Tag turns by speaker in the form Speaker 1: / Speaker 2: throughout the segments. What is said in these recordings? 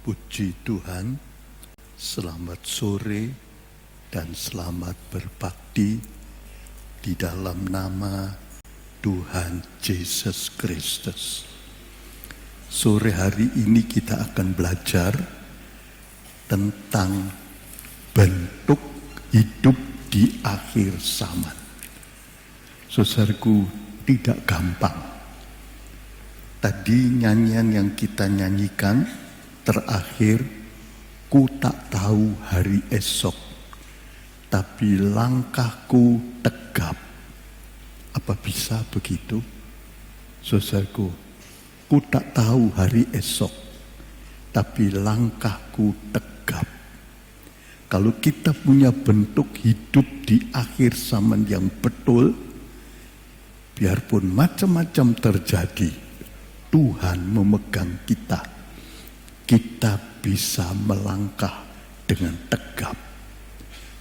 Speaker 1: Puji Tuhan, selamat sore dan selamat berbakti di dalam nama Tuhan Yesus Kristus. Sore hari ini kita akan belajar tentang bentuk hidup di akhir zaman. Saudaraku, tidak gampang. Tadi nyanyian yang kita nyanyikan terakhir, ku tak tahu hari esok, tapi langkahku tegap. Apa bisa begitu? Saudaraku, ku tak tahu hari esok, tapi langkahku tegap. Kalau kita punya bentuk hidup di akhir zaman yang betul, biarpun macam-macam terjadi, Tuhan memegang kita. Kita bisa melangkah dengan tegap,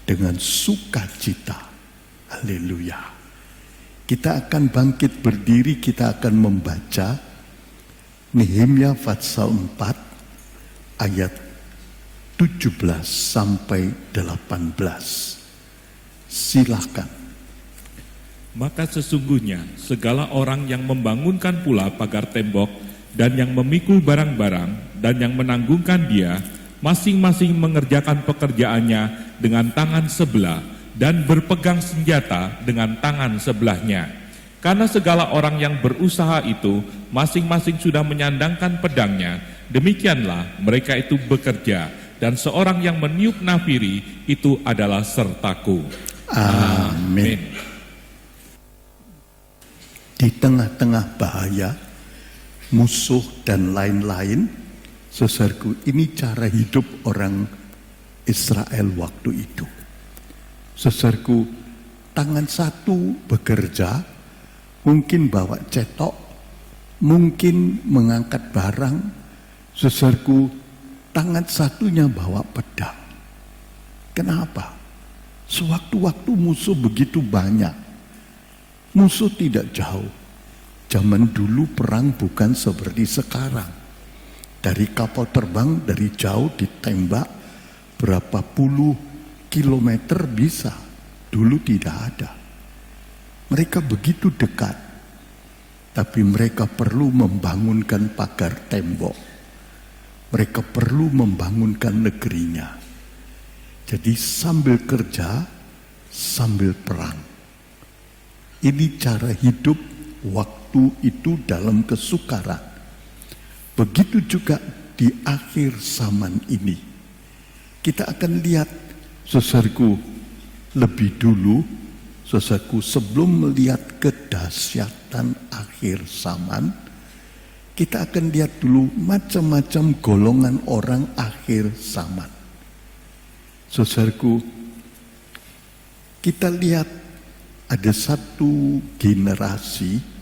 Speaker 1: dengan sukacita. Haleluya. Kita akan bangkit berdiri, kita akan membaca Nehemia pasal 4 ayat 17 sampai 18. Silakan.
Speaker 2: Maka sesungguhnya segala orang yang membangunkan pula pagar tembok dan yang memikul barang-barang dan yang menanggungkan dia, masing-masing mengerjakan pekerjaannya dengan tangan sebelah dan berpegang senjata dengan tangan sebelahnya. Karena segala orang yang berusaha itu masing-masing sudah menyandangkan pedangnya, demikianlah mereka itu bekerja, dan seorang yang meniup nafiri itu adalah sertaku.
Speaker 1: Amin. Di tengah-tengah bahaya, musuh dan lain-lain, saudaraku, ini cara hidup orang Israel waktu itu. Saudaraku, tangan satu bekerja, mungkin bawa cetok, mungkin mengangkat barang. Saudaraku, tangan satunya bawa pedang. Kenapa? Sewaktu-waktu musuh begitu banyak. Musuh tidak jauh. Zaman dulu perang bukan seperti sekarang. Dari kapal terbang, dari jauh ditembak berapa puluh kilometer bisa. Dulu tidak ada. Mereka begitu dekat. Tapi mereka perlu membangunkan pagar tembok. Mereka perlu membangunkan negerinya. Jadi sambil kerja, sambil perang. Ini cara hidup waktu itu dalam kesukaran. Begitu juga di akhir zaman ini. Kita akan lihat, saudaraku, lebih dulu, saudaraku, sebelum melihat kedahsyatan akhir zaman, kita akan lihat dulu macam-macam golongan orang akhir zaman. Saudaraku, kita lihat ada satu generasi.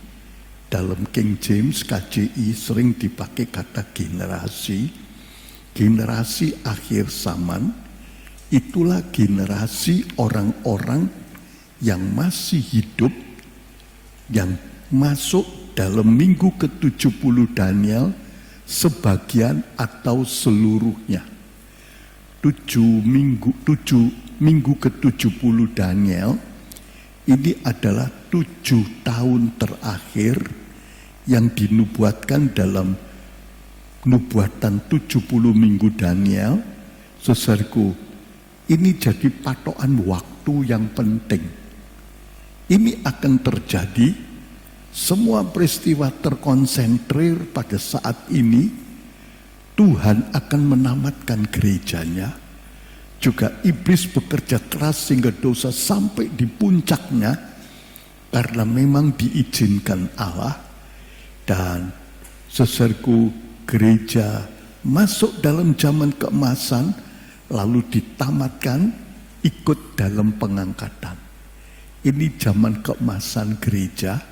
Speaker 1: Dalam King James KJI sering dipakai kata generasi. Generasi akhir zaman, itulah generasi orang-orang yang masih hidup, yang masuk dalam minggu ke-70 Daniel, sebagian atau seluruhnya. 7 minggu ke-70 Daniel, ini adalah 7 tahun terakhir yang dinubuatkan dalam nubuatan 70 minggu Daniel. Saudaraku, ini jadi patokan waktu yang penting. Ini akan terjadi, semua peristiwa terkonsentrir pada saat ini. Tuhan akan menamatkan gerejanya. Juga iblis bekerja keras sehingga dosa sampai di puncaknya, karena memang diizinkan Allah. Dan saudaraku, gereja masuk dalam zaman keemasan, lalu ditamatkan, ikut dalam pengangkatan. Ini zaman keemasan gereja,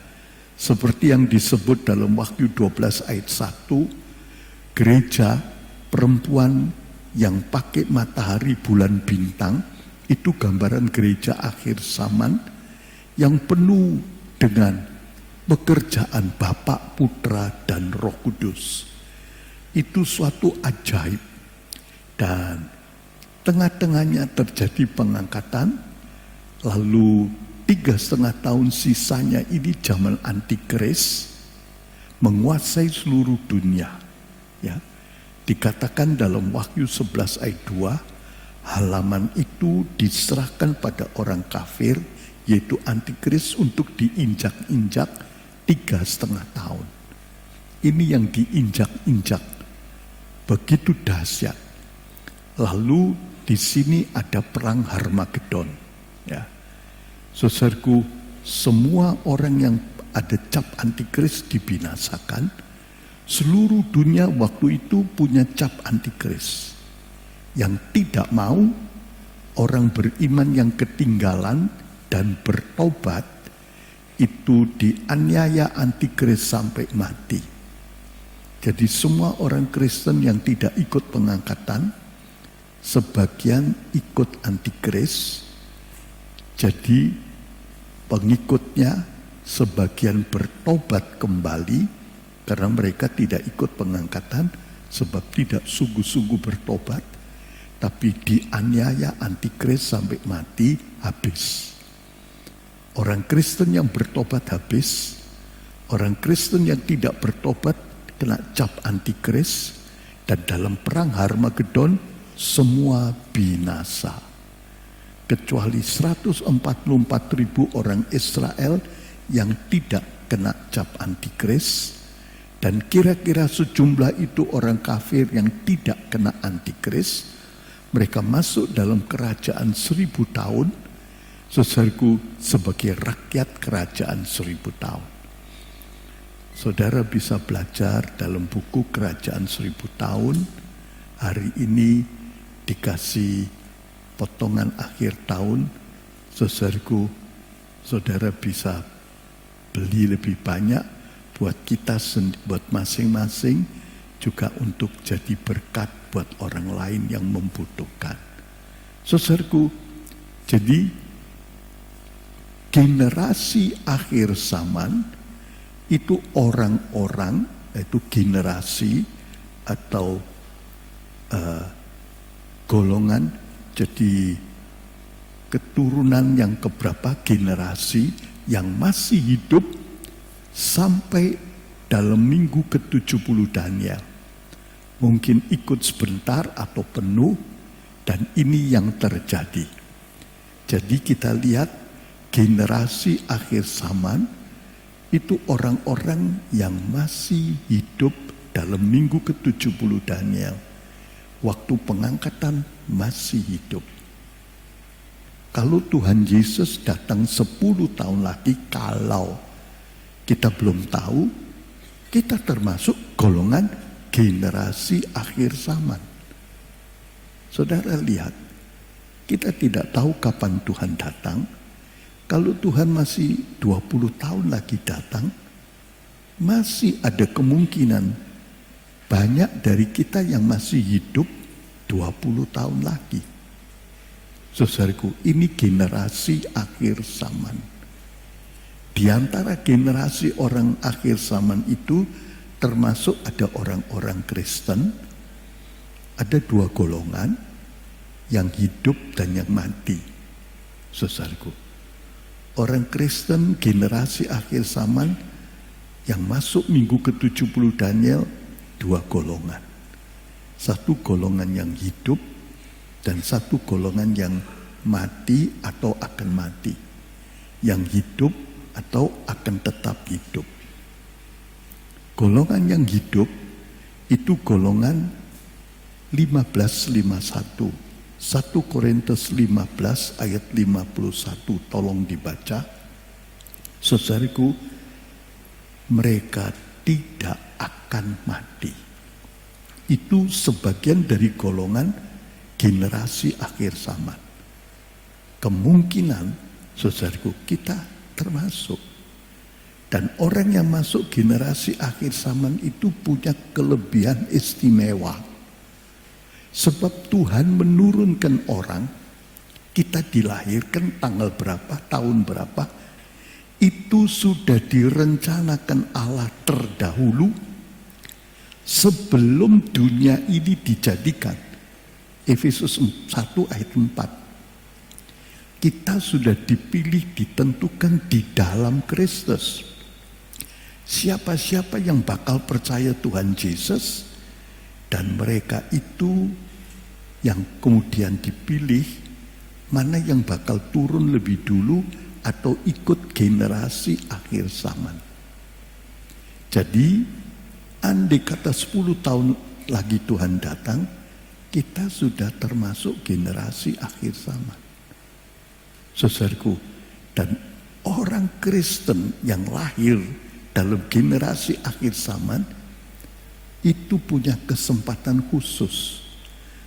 Speaker 1: seperti yang disebut dalam Wahyu 12 ayat 1, gereja perempuan yang pakai matahari, bulan, bintang, itu gambaran gereja akhir zaman yang penuh dengan pekerjaan Bapa, Putra, dan Roh Kudus. Itu suatu ajaib. Dan tengah-tengahnya terjadi pengangkatan, lalu 3,5 tahun sisanya ini zaman antikris menguasai seluruh dunia. Ya, dikatakan dalam Wahyu 11 ayat 2, halaman itu diserahkan pada orang kafir, yaitu antikris, untuk diinjak-injak 3,5 tahun. Ini yang diinjak-injak, begitu dahsyat. Lalu di sini ada perang Harmagedon. Ya, saudaraku, semua orang yang ada cap antikris dibinasakan. Seluruh dunia waktu itu punya cap antikris. Yang tidak mau orang beriman yang ketinggalan dan bertobat itu dianiaya antikris sampai mati. Jadi semua orang Kristen yang tidak ikut pengangkatan, sebagian ikut antikris. Jadi pengikutnya sebagian bertobat kembali karena mereka tidak ikut pengangkatan sebab tidak sungguh-sungguh bertobat, tapi dianiaya antikris sampai mati, habis. Orang Kristen yang bertobat habis, orang Kristen yang tidak bertobat kena cap antikris, dan dalam perang Harmagedon semua binasa. Kecuali 144.000 orang Israel yang tidak kena cap antikris, dan kira-kira sejumlah itu orang kafir yang tidak kena antikris. Mereka masuk dalam kerajaan 1000 tahun, saudaraku, sebagai rakyat kerajaan 1000 tahun. Saudara bisa belajar dalam buku Kerajaan 1000 Tahun. Hari ini dikasih potongan akhir tahun, saudaraku, saudara bisa beli lebih banyak buat kita, buat masing-masing, juga untuk jadi berkat buat orang lain yang membutuhkan. Saudaraku, jadi generasi akhir zaman itu orang-orang, yaitu generasi atau golongan, jadi keturunan yang keberapa generasi yang masih hidup sampai dalam minggu ke-70 Daniel. Mungkin ikut sebentar atau penuh, dan ini yang terjadi. Jadi kita lihat generasi akhir zaman itu orang-orang yang masih hidup dalam minggu ke-70 Daniel. Waktu pengangkatan masih hidup. Kalau Tuhan Yesus datang 10 tahun lagi, kalau kita belum tahu, kita termasuk golongan generasi akhir zaman. Saudara lihat, kita tidak tahu kapan Tuhan datang. Kalau Tuhan masih 20 tahun lagi datang, masih ada kemungkinan banyak dari kita yang masih hidup 20 tahun lagi. Saudaraku, ini generasi akhir zaman. Di antara generasi orang akhir zaman itu termasuk ada orang-orang Kristen, ada 2 golongan, yang hidup dan yang mati. Saudaraku, orang Kristen generasi akhir zaman yang masuk minggu ke-70 Daniel, 2 golongan. Satu golongan yang hidup dan satu golongan yang mati atau akan mati. Yang hidup atau akan tetap hidup. Golongan yang hidup itu golongan 1551. 1 Korintus 15 ayat 51, tolong dibaca. Saudaraku, mereka tidak akan mati. Itu sebagian dari golongan generasi akhir zaman. Kemungkinan, saudaraku, kita termasuk. Dan orang yang masuk generasi akhir zaman itu punya kelebihan istimewa. Sebab Tuhan menurunkan orang, kita dilahirkan tanggal berapa, tahun berapa, itu sudah direncanakan Allah terdahulu sebelum dunia ini dijadikan. Efesus 1 ayat 4. Kita sudah dipilih, ditentukan di dalam Kristus. Siapa-siapa yang bakal percaya Tuhan Yesus, dan mereka itu yang kemudian dipilih, mana yang bakal turun lebih dulu atau ikut generasi akhir zaman. Jadi andai kata 10 tahun lagi Tuhan datang, kita sudah termasuk generasi akhir zaman. Saudaraku, dan orang Kristen yang lahir dalam generasi akhir zaman itu punya kesempatan khusus.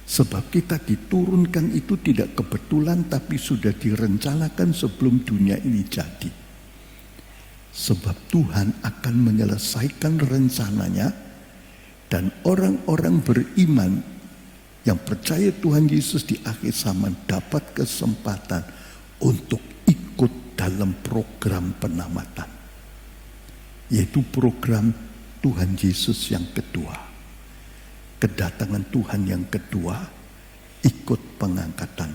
Speaker 1: Sebab kita diturunkan itu tidak kebetulan, tapi sudah direncanakan sebelum dunia ini jadi. Sebab Tuhan akan menyelesaikan rencananya, dan orang-orang beriman yang percaya Tuhan Yesus di akhir zaman dapat kesempatan untuk ikut dalam program penamatan, yaitu program Tuhan Yesus yang kedua. Kedatangan Tuhan yang kedua, ikut pengangkatan.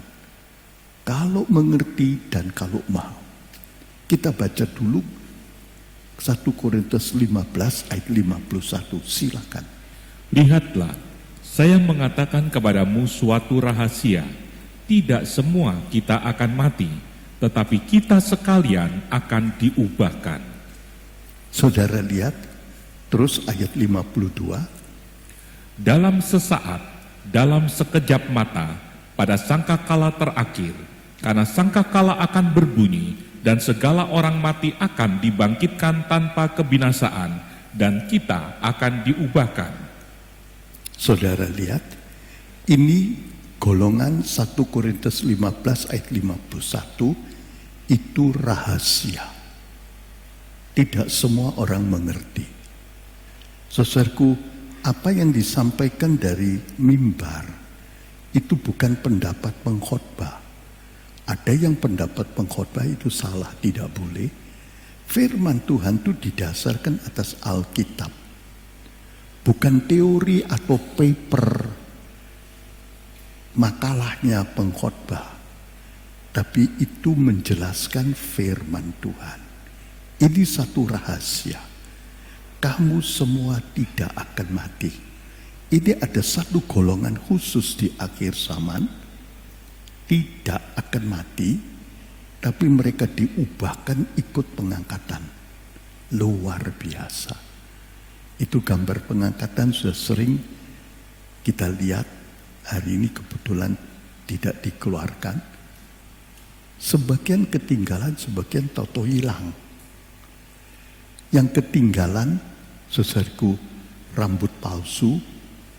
Speaker 1: Kalau mengerti dan kalau mau. Kita baca dulu 1 Korintus 15 ayat 51. Silakan.
Speaker 2: Lihatlah, saya mengatakan kepadamu suatu rahasia. Tidak semua kita akan mati, tetapi kita sekalian akan diubahkan.
Speaker 1: Saudara lihat, terus ayat 52.
Speaker 2: Dalam sesaat, dalam sekejap mata, pada sangkakala terakhir, karena sangkakala akan berbunyi, dan segala orang mati akan dibangkitkan tanpa kebinasaan, dan kita akan diubahkan.
Speaker 1: Saudara lihat, ini golongan 1 Korintus 15 ayat 51, itu rahasia. Tidak semua orang mengerti. Saudaraku, apa yang disampaikan dari mimbar itu bukan pendapat pengkhotbah. Ada yang pendapat pengkhotbah itu salah, tidak boleh. Firman Tuhan itu didasarkan atas Alkitab, bukan teori atau paper makalahnya pengkhotbah, tapi itu menjelaskan firman Tuhan. Ini satu rahasia. Kamu semua tidak akan mati. Ini ada satu golongan khusus di akhir zaman, tidak akan mati, tapi mereka diubahkan ikut pengangkatan. Luar biasa. Itu gambar pengangkatan sudah sering kita lihat. Hari ini kebetulan tidak dikeluarkan. Sebagian ketinggalan, sebagian toto hilang. Yang ketinggalan, saudaraku, rambut palsu,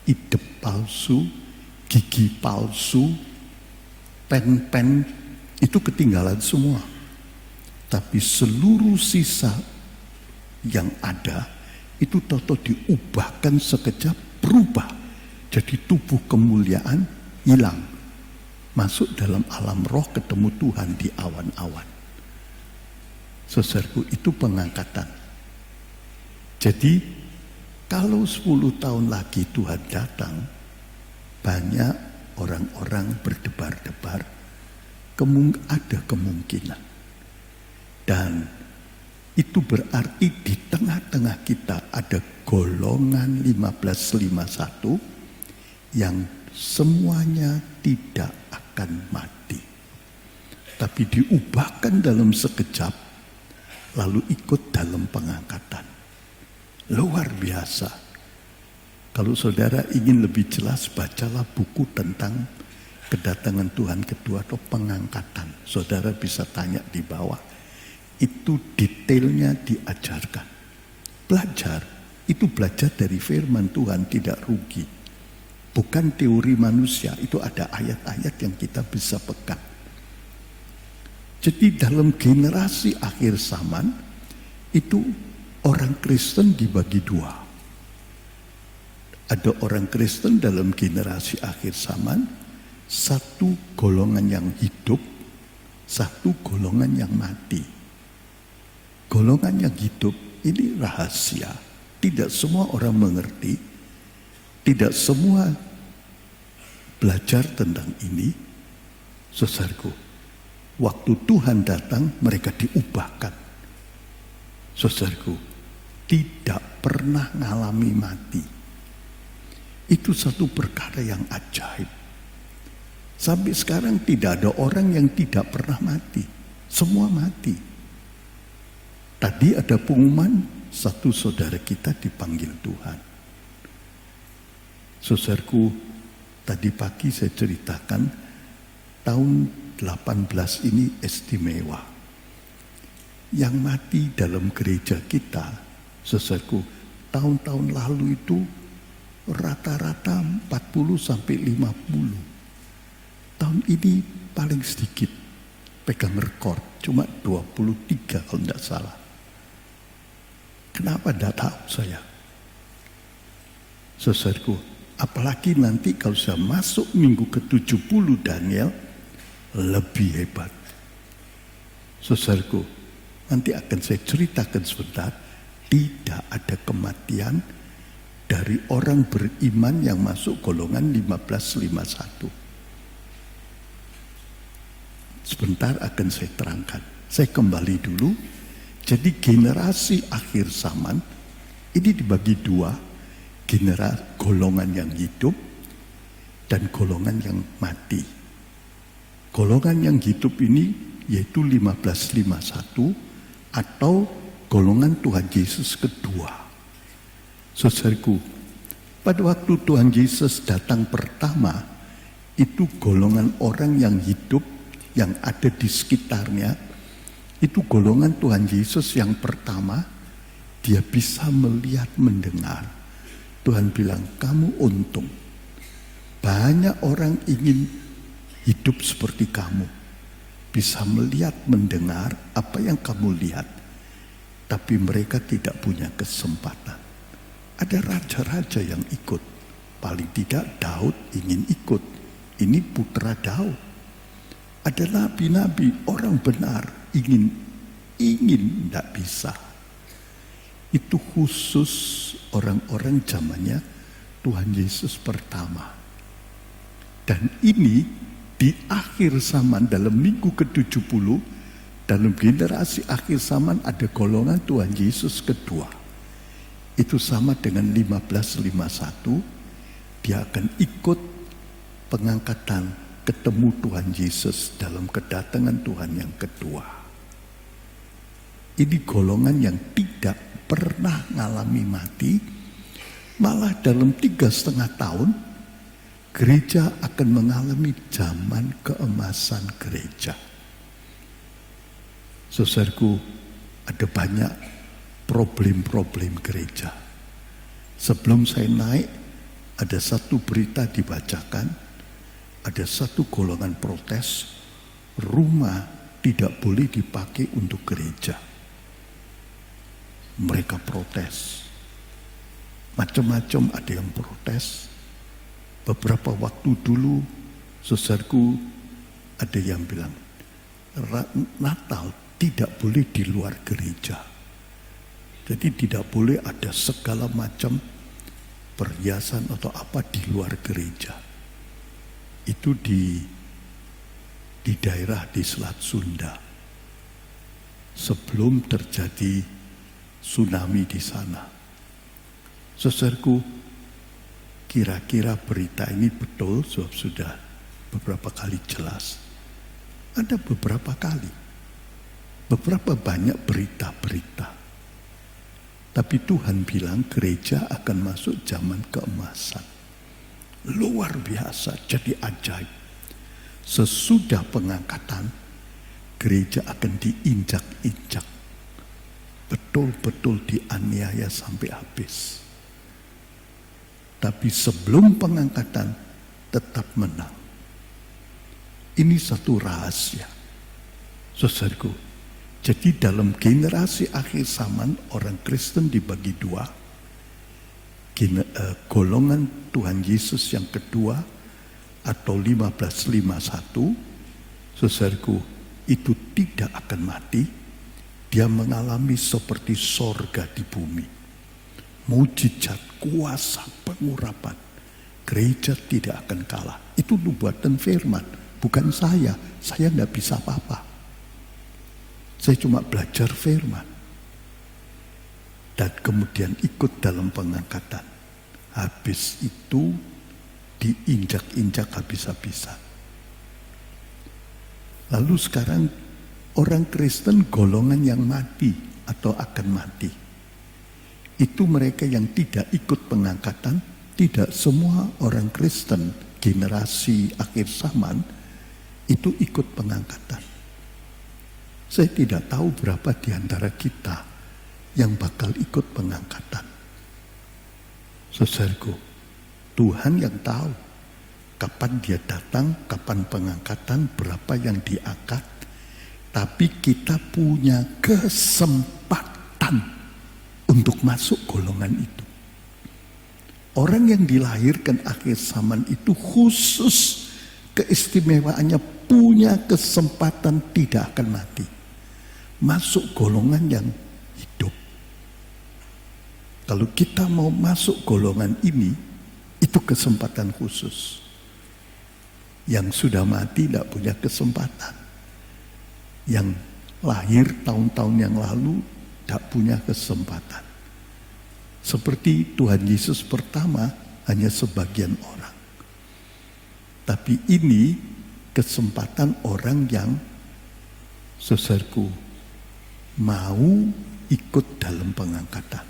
Speaker 1: idep palsu, gigi palsu, pen-pen, itu ketinggalan semua. Tapi seluruh sisa yang ada, itu toto diubahkan sekejap, berubah. Jadi tubuh kemuliaan hilang. Masuk dalam alam roh, ketemu Tuhan di awan-awan. Saudaraku, itu pengangkatan. Jadi kalau 10 tahun lagi Tuhan datang, banyak orang-orang berdebar-debar, ada kemungkinan. Dan itu berarti di tengah-tengah kita ada golongan 1551 yang semuanya tidak akan mati, tapi diubahkan dalam sekejap, lalu ikut dalam pengangkatan. Luar biasa. Kalau saudara ingin lebih jelas, bacalah buku tentang kedatangan Tuhan kedua atau pengangkatan. Saudara bisa tanya di bawah. Itu detailnya diajarkan. Belajar, itu belajar dari firman Tuhan, tidak rugi. Bukan teori manusia, itu ada ayat-ayat yang kita bisa pegang. Jadi dalam generasi akhir zaman, itu orang Kristen dibagi dua. Ada orang Kristen dalam generasi akhir zaman, satu golongan yang hidup, satu golongan yang mati. Golongan yang hidup ini rahasia. Tidak semua orang mengerti, tidak semua belajar tentang ini, saudaraku, waktu Tuhan datang mereka diubahkan. Saudaraku, tidak pernah ngalami mati. Itu satu perkara yang ajaib. Sampai sekarang tidak ada orang yang tidak pernah mati. Semua mati. Tadi ada pengumuman, satu saudara kita dipanggil Tuhan. Saudaraku, tadi pagi saya ceritakan tahun 18 ini istimewa. Yang mati dalam gereja kita, saudaraku, tahun-tahun lalu itu rata-rata 40 sampai 50. Tahun ini paling sedikit pegang rekor, cuma 23 kalau tidak salah. Kenapa tidak tahu saya? Saudaraku, apalagi nanti kalau saya masuk minggu ke-70 Daniel, lebih hebat. Saudaraku, nanti akan saya ceritakan sebentar, tidak ada kematian dari orang beriman yang masuk golongan 1551. Sebentar akan saya terangkan. Saya kembali dulu. Jadi generasi akhir zaman ini dibagi dua, generasi golongan yang hidup dan golongan yang mati. Golongan yang hidup ini yaitu 1551 atau golongan Tuhan Yesus kedua. Saudaraku, pada waktu Tuhan Yesus datang pertama, itu golongan orang yang hidup yang ada di sekitarnya, itu golongan Tuhan Yesus yang pertama, dia bisa melihat, mendengar. Tuhan bilang, kamu untung. Banyak orang ingin hidup seperti kamu. Bisa melihat, mendengar apa yang kamu lihat. Tapi mereka tidak punya kesempatan. Ada raja-raja yang ikut. Paling tidak Daud ingin ikut. Ini putra Daud. Ada nabi-nabi, orang benar, ingin tidak bisa. Itu khusus orang-orang zamannya Tuhan Yesus pertama. Dan ini di akhir zaman, dalam minggu ke-70, dalam generasi akhir zaman ada golongan Tuhan Yesus kedua. Itu sama dengan 1551, dia akan ikut pengangkatan, ketemu Tuhan Yesus dalam kedatangan Tuhan yang kedua. Ini golongan yang tidak pernah ngalami mati, malah dalam 3,5 tahun gereja akan mengalami zaman keemasan gereja. Saudaraku, ada banyak problem-problem gereja. Sebelum saya naik, ada satu berita dibacakan. Ada satu golongan protes, rumah tidak boleh dipakai untuk gereja. Mereka protes. Macam-macam ada yang protes. Beberapa waktu dulu, saudaraku, ada yang bilang, Natal tidak boleh di luar gereja. Jadi tidak boleh ada segala macam perhiasan atau apa di luar gereja. Itu di daerah di Selat Sunda. Sebelum terjadi tsunami di sana. Saudaraku, kira-kira berita ini betul, sebab sudah beberapa kali jelas. Ada beberapa kali. Beberapa banyak berita-berita. Tapi Tuhan bilang gereja akan masuk zaman keemasan. Luar biasa, jadi ajaib. Sesudah pengangkatan, gereja akan diinjak-injak. Betul-betul dianiaya sampai habis. Tapi sebelum pengangkatan, tetap menang. Ini satu rahasia. Saudaraku, jadi dalam generasi akhir zaman, orang Kristen dibagi dua. Golongan Tuhan Yesus yang kedua atau 1551, saudaraku, itu tidak akan mati. Dia mengalami seperti sorga di bumi. Mujizat, kuasa, pengurapan. Gereja tidak akan kalah. itu nubuatan firman, bukan saya nggak bisa apa-apa. Saya cuma belajar firman. Dan kemudian ikut dalam pengangkatan. Habis itu diinjak-injak habis-habisan. Lalu sekarang orang Kristen golongan yang mati atau akan mati. Itu mereka yang tidak ikut pengangkatan. Tidak semua orang Kristen generasi akhir zaman itu ikut pengangkatan. Saya tidak tahu berapa di antara kita yang bakal ikut pengangkatan. Saudaraku, Tuhan yang tahu kapan dia datang, kapan pengangkatan, berapa yang diangkat. Tapi kita punya kesempatan untuk masuk golongan itu. Orang yang dilahirkan akhir zaman itu khusus keistimewaannya punya kesempatan tidak akan mati. Masuk golongan yang hidup. Kalau kita mau masuk golongan ini, itu kesempatan khusus. Yang sudah mati tidak punya kesempatan. Yang lahir tahun-tahun yang lalu tidak punya kesempatan. Seperti Tuhan Yesus pertama hanya sebagian orang. Tapi ini kesempatan orang yang saudaraku mau ikut dalam pengangkatan.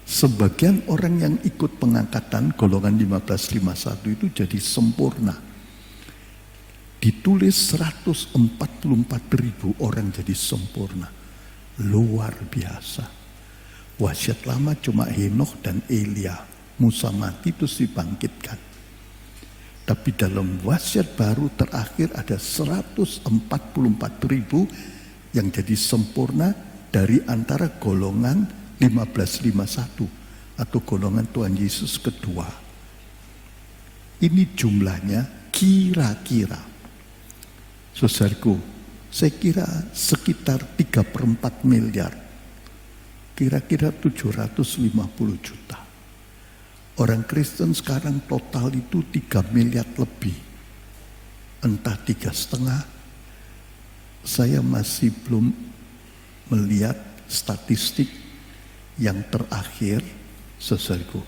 Speaker 1: Sebagian orang yang ikut pengangkatan golongan 1551 itu jadi sempurna. Ditulis 144.000 orang jadi sempurna. Luar biasa. Wasiat lama cuma Henokh dan Elia. Musa mati terus dibangkitkan. Tapi dalam wasiat baru terakhir ada 144.000 yang jadi sempurna dari antara golongan 1551 atau golongan Tuhan Yesus kedua. Ini jumlahnya kira-kira. Saudaraku, saya kira sekitar 3/4 miliar. Kira-kira 750 juta. Orang Kristen sekarang total itu 3 miliar lebih. Entah 3,5. Saya masih belum melihat statistik yang terakhir, saudaraku.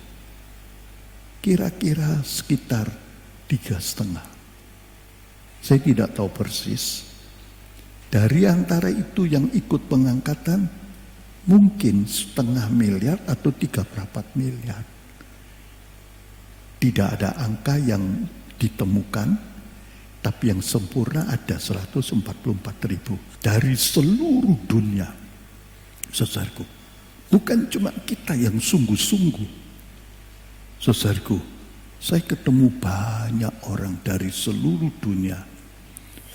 Speaker 1: Kira-kira sekitar 3,5. Saya tidak tahu persis. Dari antara itu yang ikut pengangkatan, mungkin 0,5 miliar atau 3/4 miliar. Tidak ada angka yang ditemukan, tapi yang sempurna ada 144.000 dari seluruh dunia. Saudaraku, bukan cuma kita yang sungguh-sungguh. Saudaraku, saya ketemu banyak orang dari seluruh dunia.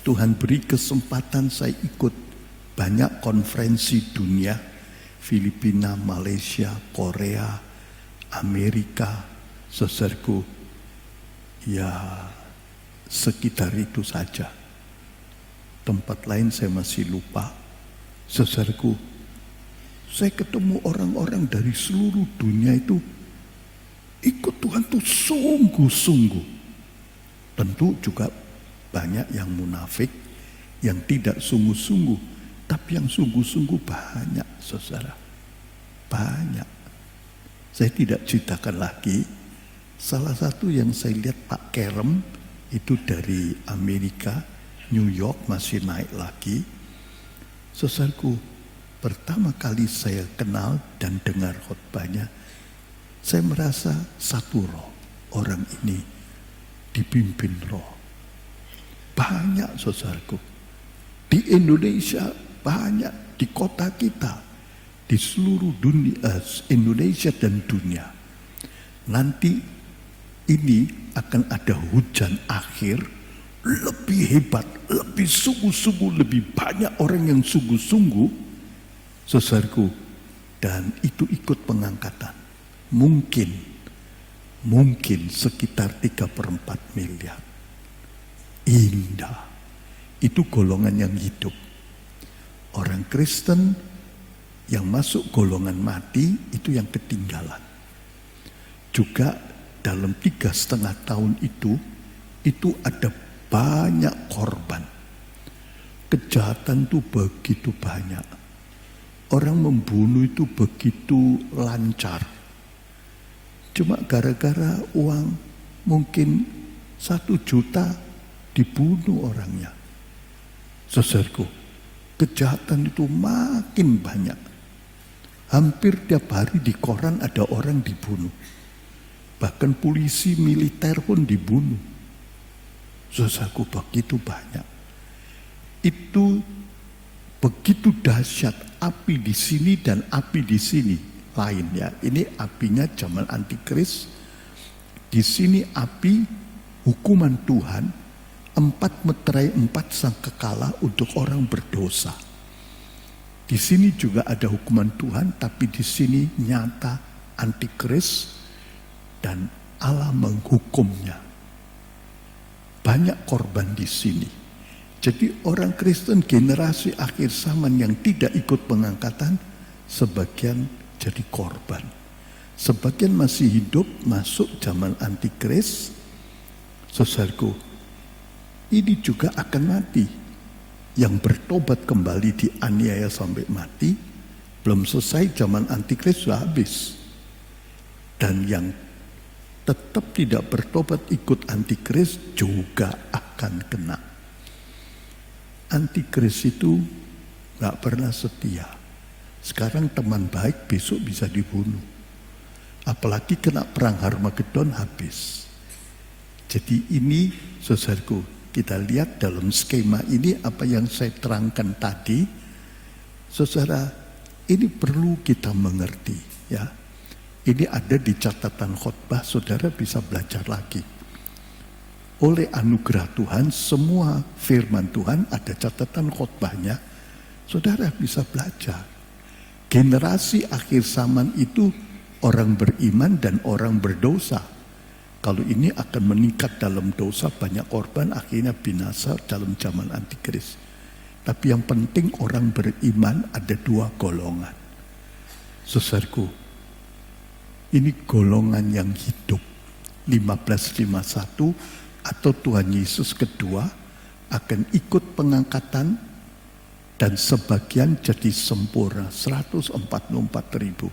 Speaker 1: Tuhan beri kesempatan saya ikut banyak konferensi dunia. Filipina, Malaysia, Korea, Amerika. Saudaraku, ya sekitar itu saja. Tempat lain saya masih lupa. Saudaraku, saya ketemu orang-orang dari seluruh dunia itu ikut Tuhan tuh sungguh-sungguh. Tentu juga banyak yang munafik, yang tidak sungguh-sungguh. Tapi yang sungguh-sungguh banyak, saudara. Banyak. Saya tidak ceritakan lagi. Salah satu yang saya lihat Pak Kerem itu dari Amerika, New York masih naik lagi. Saudaraku, pertama kali saya kenal dan dengar khotbahnya, saya merasa satu roh. Orang ini dipimpin roh. Banyak saudaraku. Di Indonesia banyak, di kota kita, di seluruh dunia, Indonesia dan dunia. Nanti ini akan ada hujan akhir lebih hebat, lebih sungguh-sungguh, lebih banyak orang yang sungguh-sungguh, saudaraku, dan itu ikut pengangkatan. Mungkin sekitar 3/4 miliar. Indah. Itu golongan yang hidup. Orang Kristen yang masuk golongan mati itu yang ketinggalan. Juga dalam 3,5 tahun itu itu ada banyak korban. Kejahatan itu begitu banyak. Orang membunuh itu begitu lancar. Cuma gara-gara uang mungkin 1 juta dibunuh orangnya. Saudaraku, kejahatan itu makin banyak. Hampir tiap hari di koran ada orang dibunuh. Bahkan polisi militer pun dibunuh. Saudaraku, begitu banyak. Itu begitu dahsyat, api di sini dan api di sini lain ya. Ini apinya zaman antikris. Di sini api hukuman Tuhan, 4 meterai 4 sangkakala untuk orang berdosa. Di sini juga ada hukuman Tuhan, tapi di sini nyata antikris dan Allah menghukumnya. Banyak korban di sini. Jadi orang Kristen generasi akhir zaman yang tidak ikut pengangkatan, sebagian jadi korban. Sebagian masih hidup masuk zaman antikris. Saudaraku, ini juga akan mati. Yang bertobat kembali dianiaya sampai mati, belum selesai zaman antikris sudah habis. Dan yang tetap tidak bertobat ikut antikris juga akan kena. Antikris itu gak pernah setia. Sekarang teman baik, besok bisa dibunuh. Apalagi kena perang Harmagedon habis. Jadi ini saudaraku, kita lihat dalam skema ini apa yang saya terangkan tadi. Saudara, ini perlu kita mengerti ya. Ini ada di catatan khotbah, saudara bisa belajar lagi. Oleh anugerah Tuhan, semua firman Tuhan ada catatan khotbahnya. Saudara bisa belajar. Generasi akhir zaman itu orang beriman dan orang berdosa. Kalau ini akan meningkat dalam dosa, banyak korban, akhirnya binasa dalam zaman antikris. Tapi yang penting orang beriman ada 2 golongan. Saudaraku, ini golongan yang hidup. 1551 atau Tuhan Yesus kedua akan ikut pengangkatan dan sebagian jadi sempurna 144.000.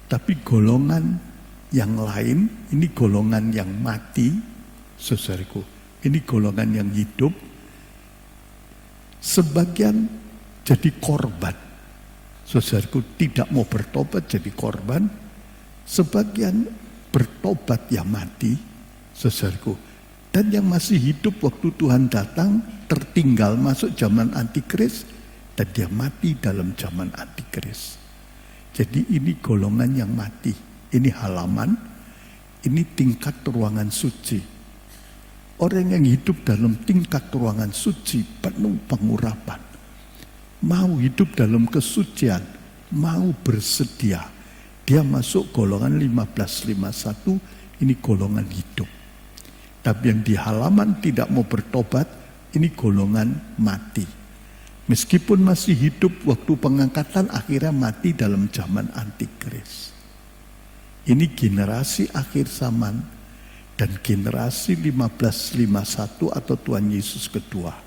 Speaker 1: Tapi golongan yang lain, ini golongan yang mati, saudaraku, ini golongan yang hidup, sebagian jadi korban. Saudaraku, tidak mau bertobat jadi korban, sebagian bertobat ya mati, saudaraku. Dan yang masih hidup waktu Tuhan datang, tertinggal masuk zaman antikris, dan dia mati dalam zaman antikris. Jadi ini golongan yang mati. Ini halaman, ini tingkat ruangan suci. Orang yang hidup dalam tingkat ruangan suci penuh pengurapan. Mau hidup dalam kesucian, mau bersedia. Dia masuk golongan 1551, ini golongan hidup. Tapi yang di halaman tidak mau bertobat, ini golongan mati. Meskipun masih hidup waktu pengangkatan, akhirnya mati dalam zaman antikris. Ini generasi akhir zaman dan generasi 1551 atau Tuhan Yesus kedua.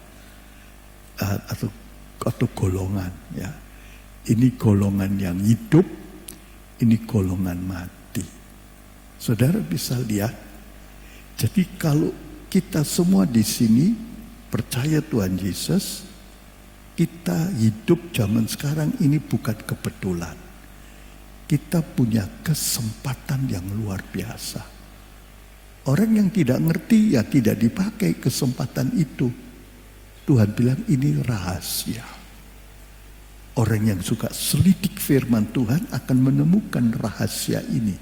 Speaker 1: Atau golongan ya. Ini golongan yang hidup, ini golongan mati. Saudara bisa lihat. Jadi kalau kita semua di sini percaya Tuhan Yesus, kita hidup zaman sekarang ini bukan kebetulan. Kita punya kesempatan yang luar biasa. Orang yang tidak ngerti ya tidak dipakai kesempatan itu. Tuhan bilang ini rahasia. Orang yang suka selidik firman Tuhan akan menemukan rahasia ini.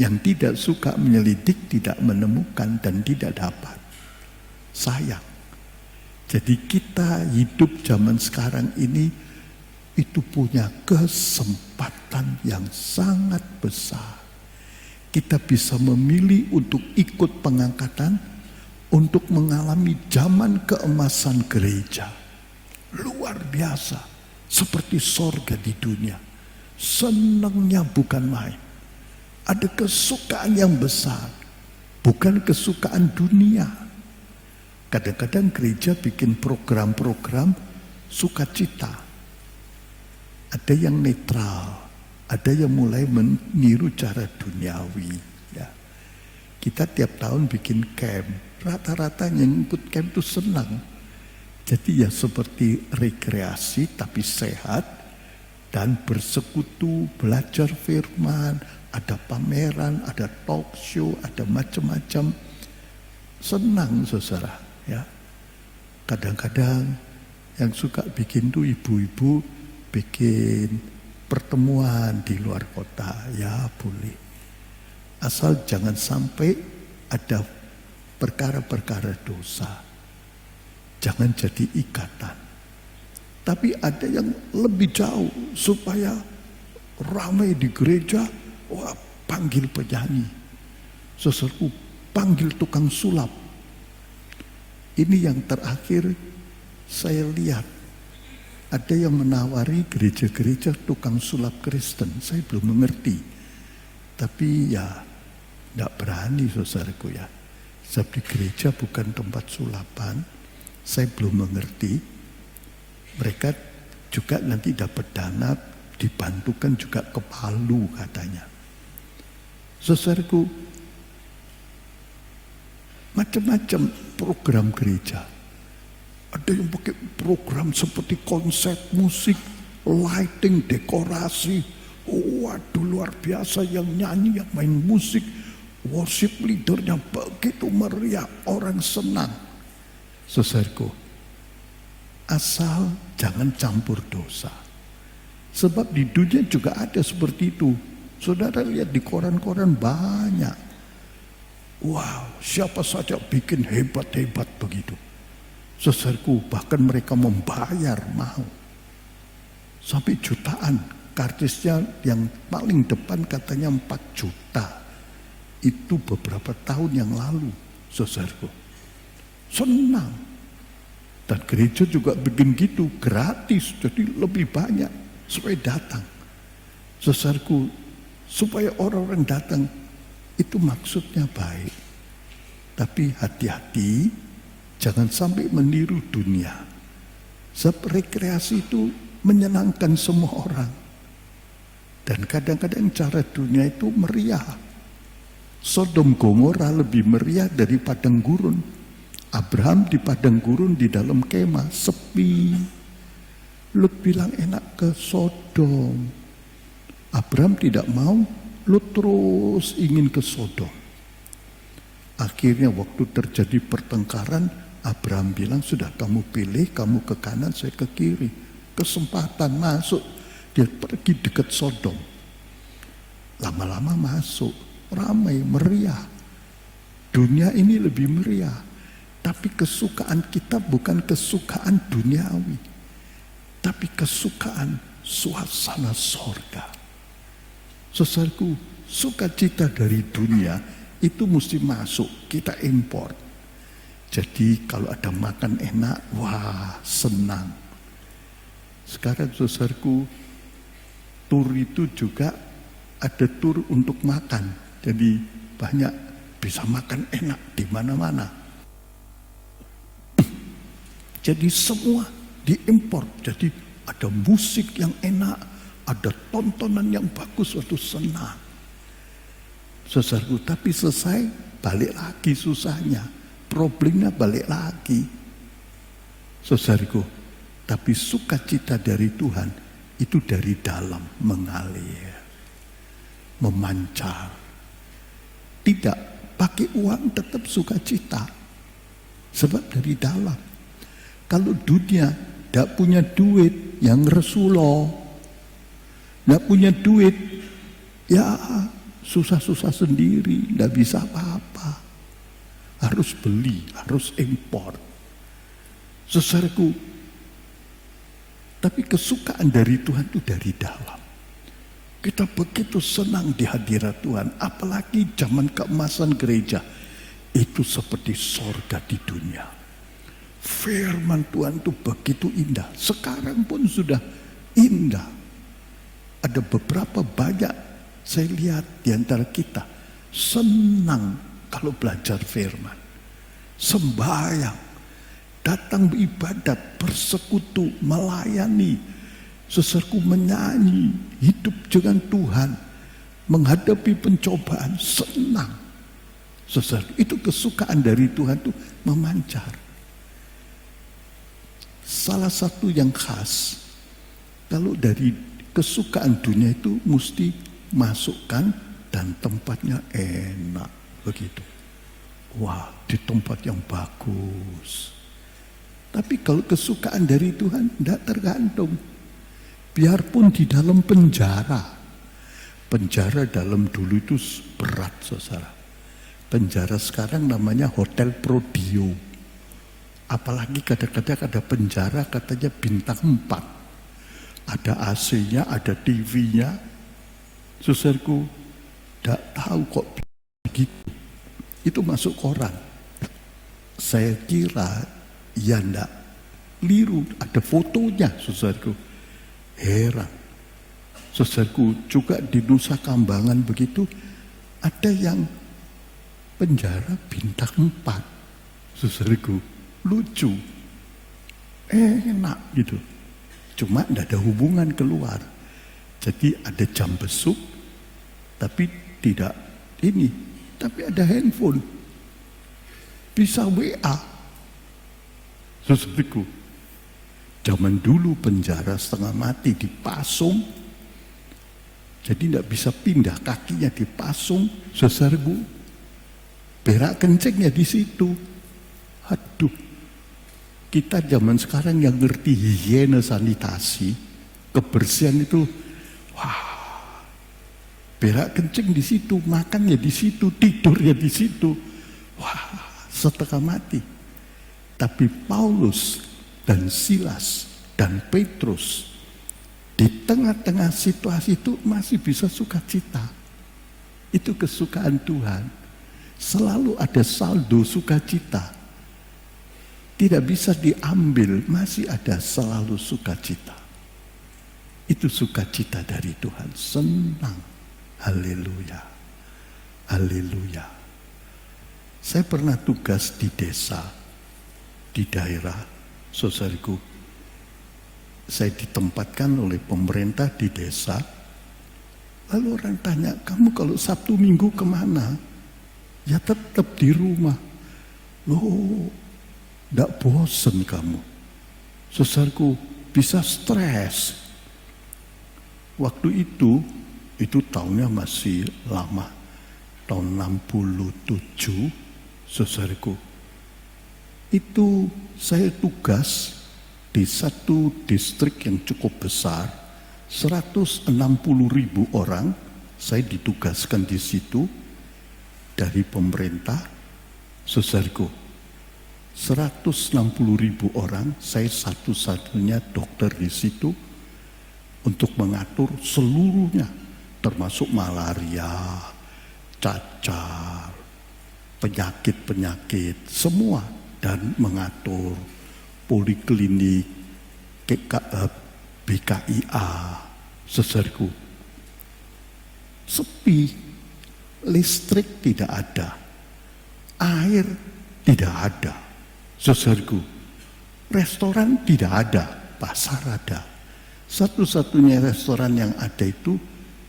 Speaker 1: Yang tidak suka menyelidik tidak menemukan dan tidak dapat. Sayang. Jadi kita hidup zaman sekarang ini itu punya kesempatan yang sangat besar. Kita bisa memilih untuk ikut pengangkatan, untuk mengalami zaman keemasan gereja. Luar biasa, seperti sorga di dunia. Senangnya bukan main. Ada kesukaan yang besar. bukan kesukaan dunia. Kadang-kadang gereja bikin program-program sukacita. Ada yang netral, ada yang mulai meniru cara duniawi. Ya. Kita tiap tahun bikin camp, rata-rata yang ikut camp itu senang. Jadi ya seperti rekreasi tapi sehat dan bersekutu, belajar firman, ada pameran, ada talk show, ada macam-macam. Senang saudara, ya. Kadang-kadang yang suka bikin tuh ibu-ibu bikin pertemuan di luar kota, ya boleh. Asal jangan sampai ada perkara-perkara dosa. Jangan jadi ikatan. Tapi ada yang lebih jauh supaya ramai di gereja, wah panggil penyanyi. Saudaraku, panggil tukang sulap. Ini yang terakhir saya lihat. Ada yang menawari gereja-gereja tukang sulap Kristen. Saya belum mengerti. Tapi ya, tidak berani saudaraku ya. Sebab di gereja bukan tempat sulapan. Saya belum mengerti. Mereka juga nanti dapat dana, dibantukan juga ke Palu katanya. Saudaraku, macam-macam program gereja. Ada yang pakai program seperti konsep musik, lighting, dekorasi. Waduh luar biasa, yang nyanyi, yang main musik. Worship leadernya begitu meriah, orang senang. Saudaraku, asal jangan campur dosa. Sebab di dunia juga ada seperti itu. Saudara lihat di koran-koran banyak. Wow, siapa saja bikin hebat-hebat begitu. Saudaraku, bahkan mereka membayar mau. Sampai jutaan. Kartisnya yang paling depan katanya 4 juta. Itu beberapa tahun yang lalu, saudaraku. Senang. Dan gereja juga bikin gitu, gratis. Jadi lebih banyak supaya datang. Saudaraku, supaya orang-orang datang, itu maksudnya baik. Tapi hati-hati, jangan sampai meniru dunia. Sebab rekreasi itu menyenangkan semua orang. Dan kadang-kadang cara dunia itu meriah. Sodom Gomora lebih meriah dari padang gurun. Abraham di padang gurun di dalam kemah, sepi. Lut bilang enak ke Sodom. Abraham tidak mau, Lut terus ingin ke Sodom. Akhirnya waktu terjadi pertengkaran, Abraham bilang, sudah kamu pilih, kamu ke kanan, saya ke kiri. Kesempatan masuk, dia pergi dekat Sodom. Lama-lama masuk, ramai, meriah. Dunia ini lebih meriah. Tapi kesukaan kita bukan kesukaan duniawi. Tapi kesukaan suasana sorga. Saudaraku, sukacita dari dunia itu mesti masuk, kita impor. Jadi kalau ada makan enak, wah senang. Sekarang saudaraku, tur itu juga ada tur untuk makan. Jadi banyak bisa makan enak di mana-mana. Jadi semua diimpor. Jadi ada musik yang enak, ada tontonan yang bagus, waktu senang. Saudaraku, tapi selesai balik lagi susahnya. Problemnya balik lagi. Saudaraku, tapi sukacita dari Tuhan itu dari dalam mengalir, memancar. Tidak pakai uang tetap sukacita. Sebab dari dalam. Kalau dunia tidak punya duit, yang Rasulullah tidak punya duit, ya susah-susah sendiri, tidak bisa apa-apa. Harus beli, harus impor. Saudaraku, tapi kesukaan dari Tuhan itu dari dalam. Kita begitu senang di hadirat Tuhan, apalagi zaman keemasan gereja. Itu seperti sorga di dunia. Firman Tuhan itu begitu indah. Sekarang pun sudah indah. Ada beberapa banyak saya lihat di antara kita senang kalau belajar firman. Sembahyang, datang beribadat, bersekutu, melayani, saudaraku, menyanyi, hidup dengan Tuhan, menghadapi pencobaan, senang. Saudara, itu kesukaan dari Tuhan itu memancar. Salah satu yang khas, kalau dari kesukaan dunia itu mesti masukkan dan tempatnya enak, begitu. Wah, di tempat yang bagus. Tapi kalau kesukaan dari Tuhan tidak tergantung. Biarpun di dalam penjara. Penjara dalam dulu itu berat, saudara. Penjara sekarang namanya Hotel Prodio. Apalagi kadang-kadang ada penjara katanya bintang 4. Ada AC-nya, ada TV-nya. Saudaraku, tidak tahu kok begitu. Itu masuk koran. Saya kira ya enggak keliru, ada fotonya, saudaraku. Heran. Saudaraku, juga di Nusa Kambangan begitu, ada yang penjara bintang 4. Saudaraku, lucu. Enak gitu. Cuma tidak ada hubungan keluar. Jadi ada jam besuk, tapi tidak ini, tapi ada handphone. Bisa WA. Saudaraku, zaman dulu penjara setengah mati dipasung, jadi tidak bisa pindah, kakinya dipasung, saudaraku, berak kencingnya di situ. Aduh, kita zaman sekarang yang ngerti higiene sanitasi, kebersihan itu, wah, berak kencing di situ, makannya di situ, tidurnya di situ, wah, setengah mati. Tapi Paulus dan Silas dan Petrus di tengah-tengah situasi itu masih bisa sukacita. Itu kesukaan Tuhan. Selalu ada saldo sukacita. Tidak bisa diambil, masih ada selalu sukacita. Itu sukacita dari Tuhan. Senang. Haleluya. Haleluya. Saya pernah tugas di desa, di daerah, saudaraku. Saya ditempatkan oleh pemerintah di desa. Lalu orang tanya, kamu kalau Sabtu Minggu kemana? Ya tetap di rumah. Loh, tidak bosan kamu? Saudaraku, bisa stres. Waktu itu tahunnya masih lama. Tahun 67, saudaraku. Itu saya tugas di satu distrik yang cukup besar, 160.000 orang, saya ditugaskan di situ dari pemerintah, saudaraku. 160.000 orang, saya satu-satunya dokter di situ untuk mengatur seluruhnya, termasuk malaria, cacar, penyakit-penyakit, semua, dan mengatur poliklinik, BKIA, saudaraku. Sepi, listrik tidak ada, air tidak ada, saudaraku. Restoran tidak ada, pasar ada. Satu-satunya restoran yang ada itu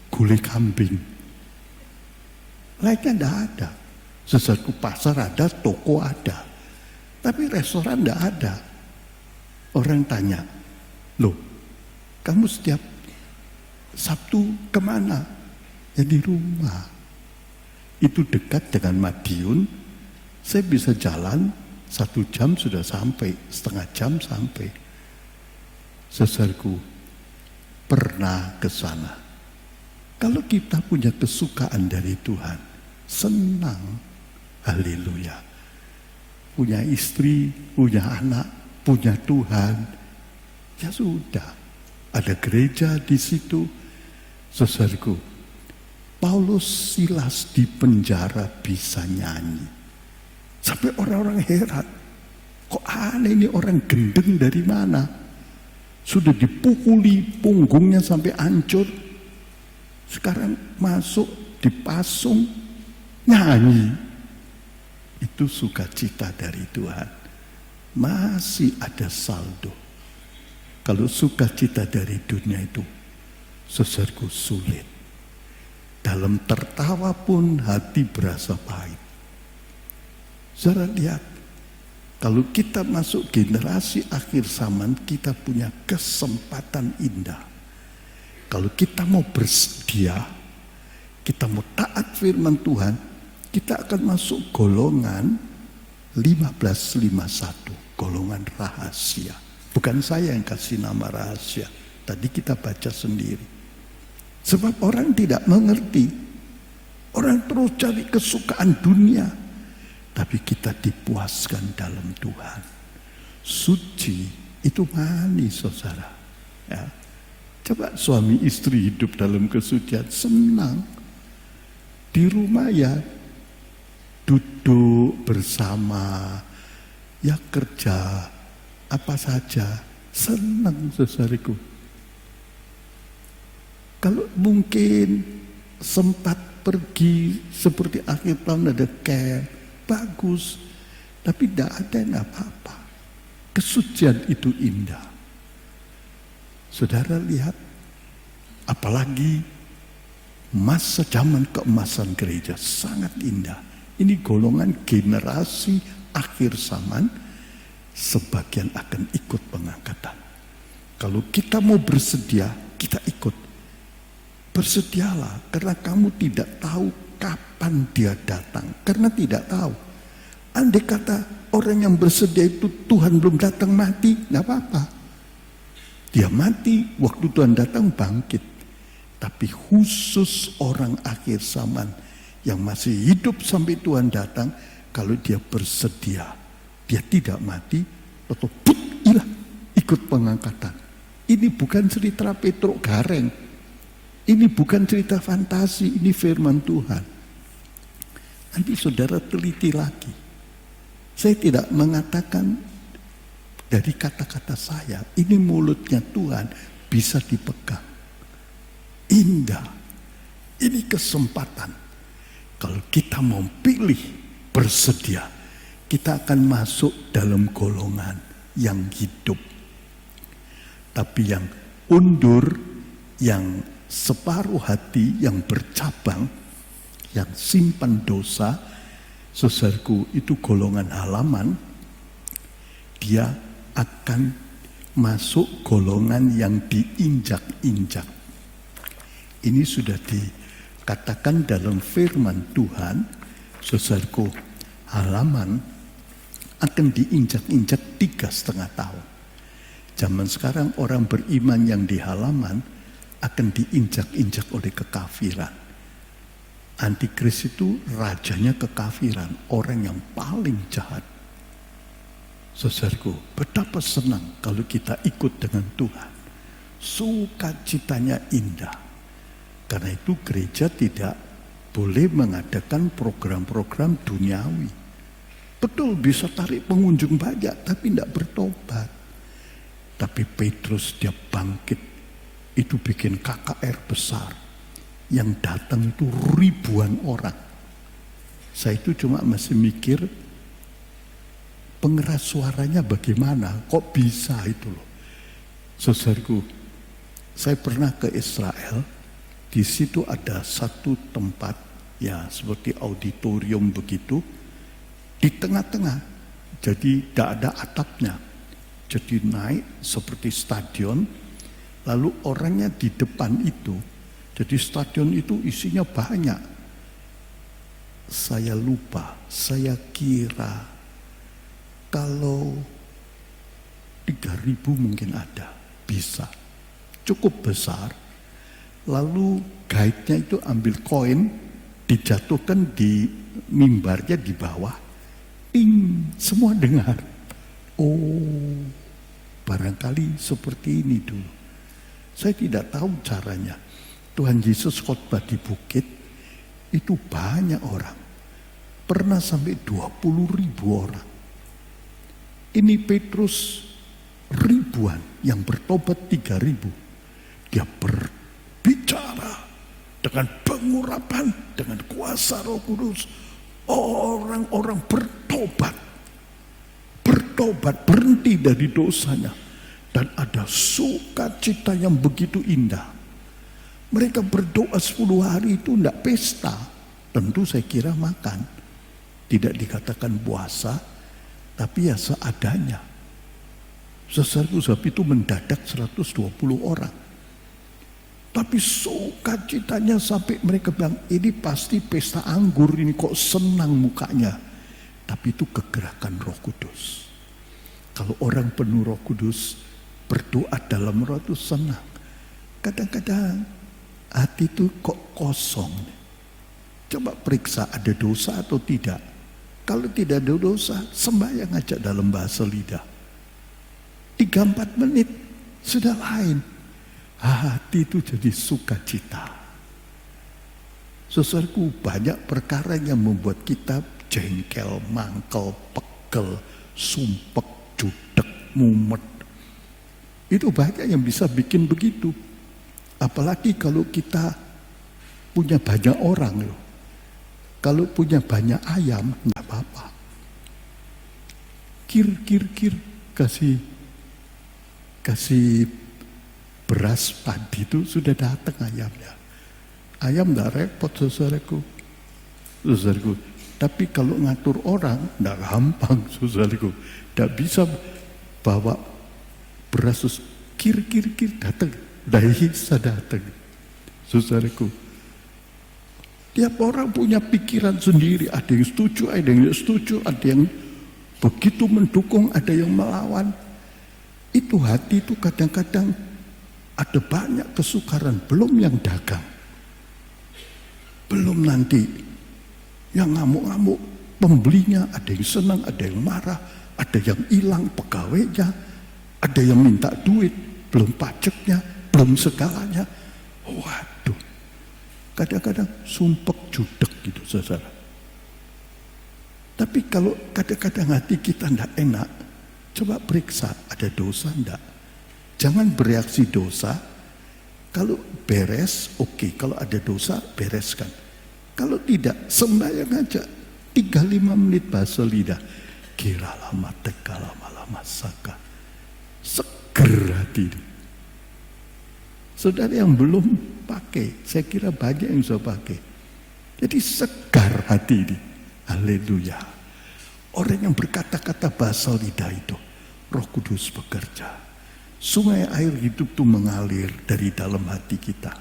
Speaker 1: gulai kambing. Lainnya tidak ada. Saudaraku, pasar ada, toko ada. Tapi restoran tidak ada. Orang tanya, loh, kamu setiap Sabtu kemana? Ya di rumah. Itu dekat dengan Madiun. Saya bisa jalan 1 jam sudah sampai, setengah jam sampai. Saudaraku, pernah ke sana. Kalau kita punya kesukaan dari Tuhan, senang, haleluya. Punya istri, punya anak, punya Tuhan, ya sudah. Ada gereja di situ, saudaraku. Paulus, Silas di penjara bisa nyanyi. Sampai orang-orang heran, kok aneh ini orang gendeng dari mana? Sudah dipukuli punggungnya sampai hancur. Sekarang masuk, dipasung, nyanyi. Itu sukacita dari Tuhan. Masih ada saldo. Kalau sukacita dari dunia itu, saudaraku, sulit. Dalam tertawa pun hati berasa pahit. Saudara lihat, kalau kita masuk generasi akhir zaman, kita punya kesempatan indah. Kalau kita mau bersedia, kita mau taat firman Tuhan, kita akan masuk golongan 1551, golongan rahasia. Bukan saya yang kasih nama rahasia, tadi kita baca sendiri. Sebab orang tidak mengerti. Orang terus cari kesukaan dunia. Tapi kita dipuaskan dalam Tuhan. Suci itu manis, saudara. Ya. Coba suami istri hidup dalam kesucian, senang. Di rumah ya duduk bersama, ya kerja, apa saja. Senang, saudariku. Kalau mungkin sempat pergi seperti akhir tahun ada camp, bagus. Tapi tidak ada yang apa-apa. Kesucian itu indah. Saudara lihat, apalagi masa zaman keemasan gereja sangat indah. Ini golongan generasi akhir zaman, sebagian akan ikut pengangkatan. Kalau kita mau bersedia, kita ikut. Bersedialah, karena kamu tidak tahu kapan dia datang. Karena tidak tahu. Andai kata orang yang bersedia itu Tuhan belum datang mati, nggak apa-apa. Dia mati, waktu Tuhan datang bangkit. Tapi khusus orang akhir zaman yang masih hidup sampai Tuhan datang, kalau dia bersedia, dia tidak mati, atau hilang, ikut pengangkatan. Ini bukan cerita Petruk Gareng. Ini bukan cerita fantasi, ini firman Tuhan. Nanti saudara teliti lagi. Saya tidak mengatakan dari kata-kata saya, ini mulutnya Tuhan bisa dipegang. Indah. Ini kesempatan. Kalau kita mau pilih bersedia, kita akan masuk dalam golongan yang hidup. Tapi yang undur, yang separuh hati, yang bercabang, yang simpan dosa, saudaraku, itu golongan halaman. Dia akan masuk golongan yang diinjak-injak. Ini sudah dikatakan dalam firman Tuhan, saudaraku, halaman akan diinjak-injak 3,5 tahun. Zaman sekarang orang beriman yang di halaman akan diinjak-injak oleh kekafiran. Antikris itu rajanya kekafiran, orang yang paling jahat. Saudaraku, betapa senang kalau kita ikut dengan Tuhan. Sukacitanya indah. Karena itu gereja tidak boleh mengadakan program-program duniawi. Betul bisa tarik pengunjung banyak, tapi tidak bertobat. Tapi Petrus dia bangkit. Itu bikin KKR besar. Yang datang itu ribuan orang. Saya itu cuma masih mikir, pengeras suaranya bagaimana? Kok bisa itu loh. Saudaraku, saya pernah ke Israel. Di situ ada satu tempat, ya seperti auditorium begitu. Di tengah-tengah. Jadi tidak ada atapnya. Jadi naik seperti stadion. Lalu orangnya di depan itu, jadi stadion itu isinya banyak. Saya lupa, saya kira kalau 3.000 mungkin ada, bisa. Cukup besar. Lalu guide-nya itu ambil koin, dijatuhkan di mimbarnya di bawah. Ting, semua dengar. Oh, barangkali seperti ini dulu. Saya tidak tahu caranya. Tuhan Yesus khotbah di bukit, itu banyak orang. Pernah sampai 20.000 orang. Ini Petrus ribuan, yang bertobat 3.000. Dia berbicara dengan pengurapan, dengan kuasa Roh Kudus. Orang-orang bertobat, berhenti dari dosanya. Dan ada sukacita yang begitu indah. Mereka berdoa 10 hari itu tidak pesta. Tentu saya kira makan. Tidak dikatakan puasa, tapi ya seadanya. Saudaraku, sebab itu mendadak 120 orang. Tapi sukacitanya sampai mereka bilang, ini pasti pesta anggur, ini kok senang mukanya. Tapi itu kegerakan Roh Kudus. Kalau orang penuh Roh Kudus, berdoa dalam roh itu senang. Kadang-kadang hati itu kok kosong. Coba periksa ada dosa atau tidak. Kalau tidak ada dosa, sembahyang aja dalam bahasa lidah. 3-4 menit sudah lain. Hati itu jadi sukacita. Saudaraku, banyak perkara yang membuat kita jengkel, mangkel, pegel, sumpek, judek, mumet. Itu banyak yang bisa bikin begitu. Apalagi kalau kita punya banyak orang loh. Kalau punya banyak ayam, enggak apa-apa. Kir, kasih beras padi itu sudah datang ayamnya. Ayam enggak repot saudaraku. Tapi kalau ngatur orang, enggak gampang saudaraku. Enggak bisa bawa beras kir datang. Dah bisa datang. Saudaraku. Tiap orang punya pikiran sendiri. Ada yang setuju, ada yang tidak setuju. Ada yang begitu mendukung, ada yang melawan. Itu hati itu kadang-kadang ada banyak kesukaran. Belum yang dagang. Belum nanti yang ngamuk-ngamuk. Pembelinya ada yang senang, ada yang marah. Ada yang hilang pegawainya. Ada yang minta duit. Belum pajaknya, belum segalanya. Waduh. Kadang-kadang sumpek judek gitu saudara. Tapi kalau kadang-kadang hati kita tidak enak, coba periksa ada dosa enggak. Jangan bereaksi dosa. Kalau beres, oke. Kalau ada dosa, bereskan. Kalau tidak, sembahyang aja. 3-5 menit bahasa lidah. Kira lama teka lama saka. Seger hati. Saudara yang belum pakai, saya kira banyak yang bisa pakai. Jadi segar hati ini. Haleluya. Orang yang berkata-kata bahasa lidah itu, Roh Kudus bekerja. Sungai air hidup itu mengalir dari dalam hati kita.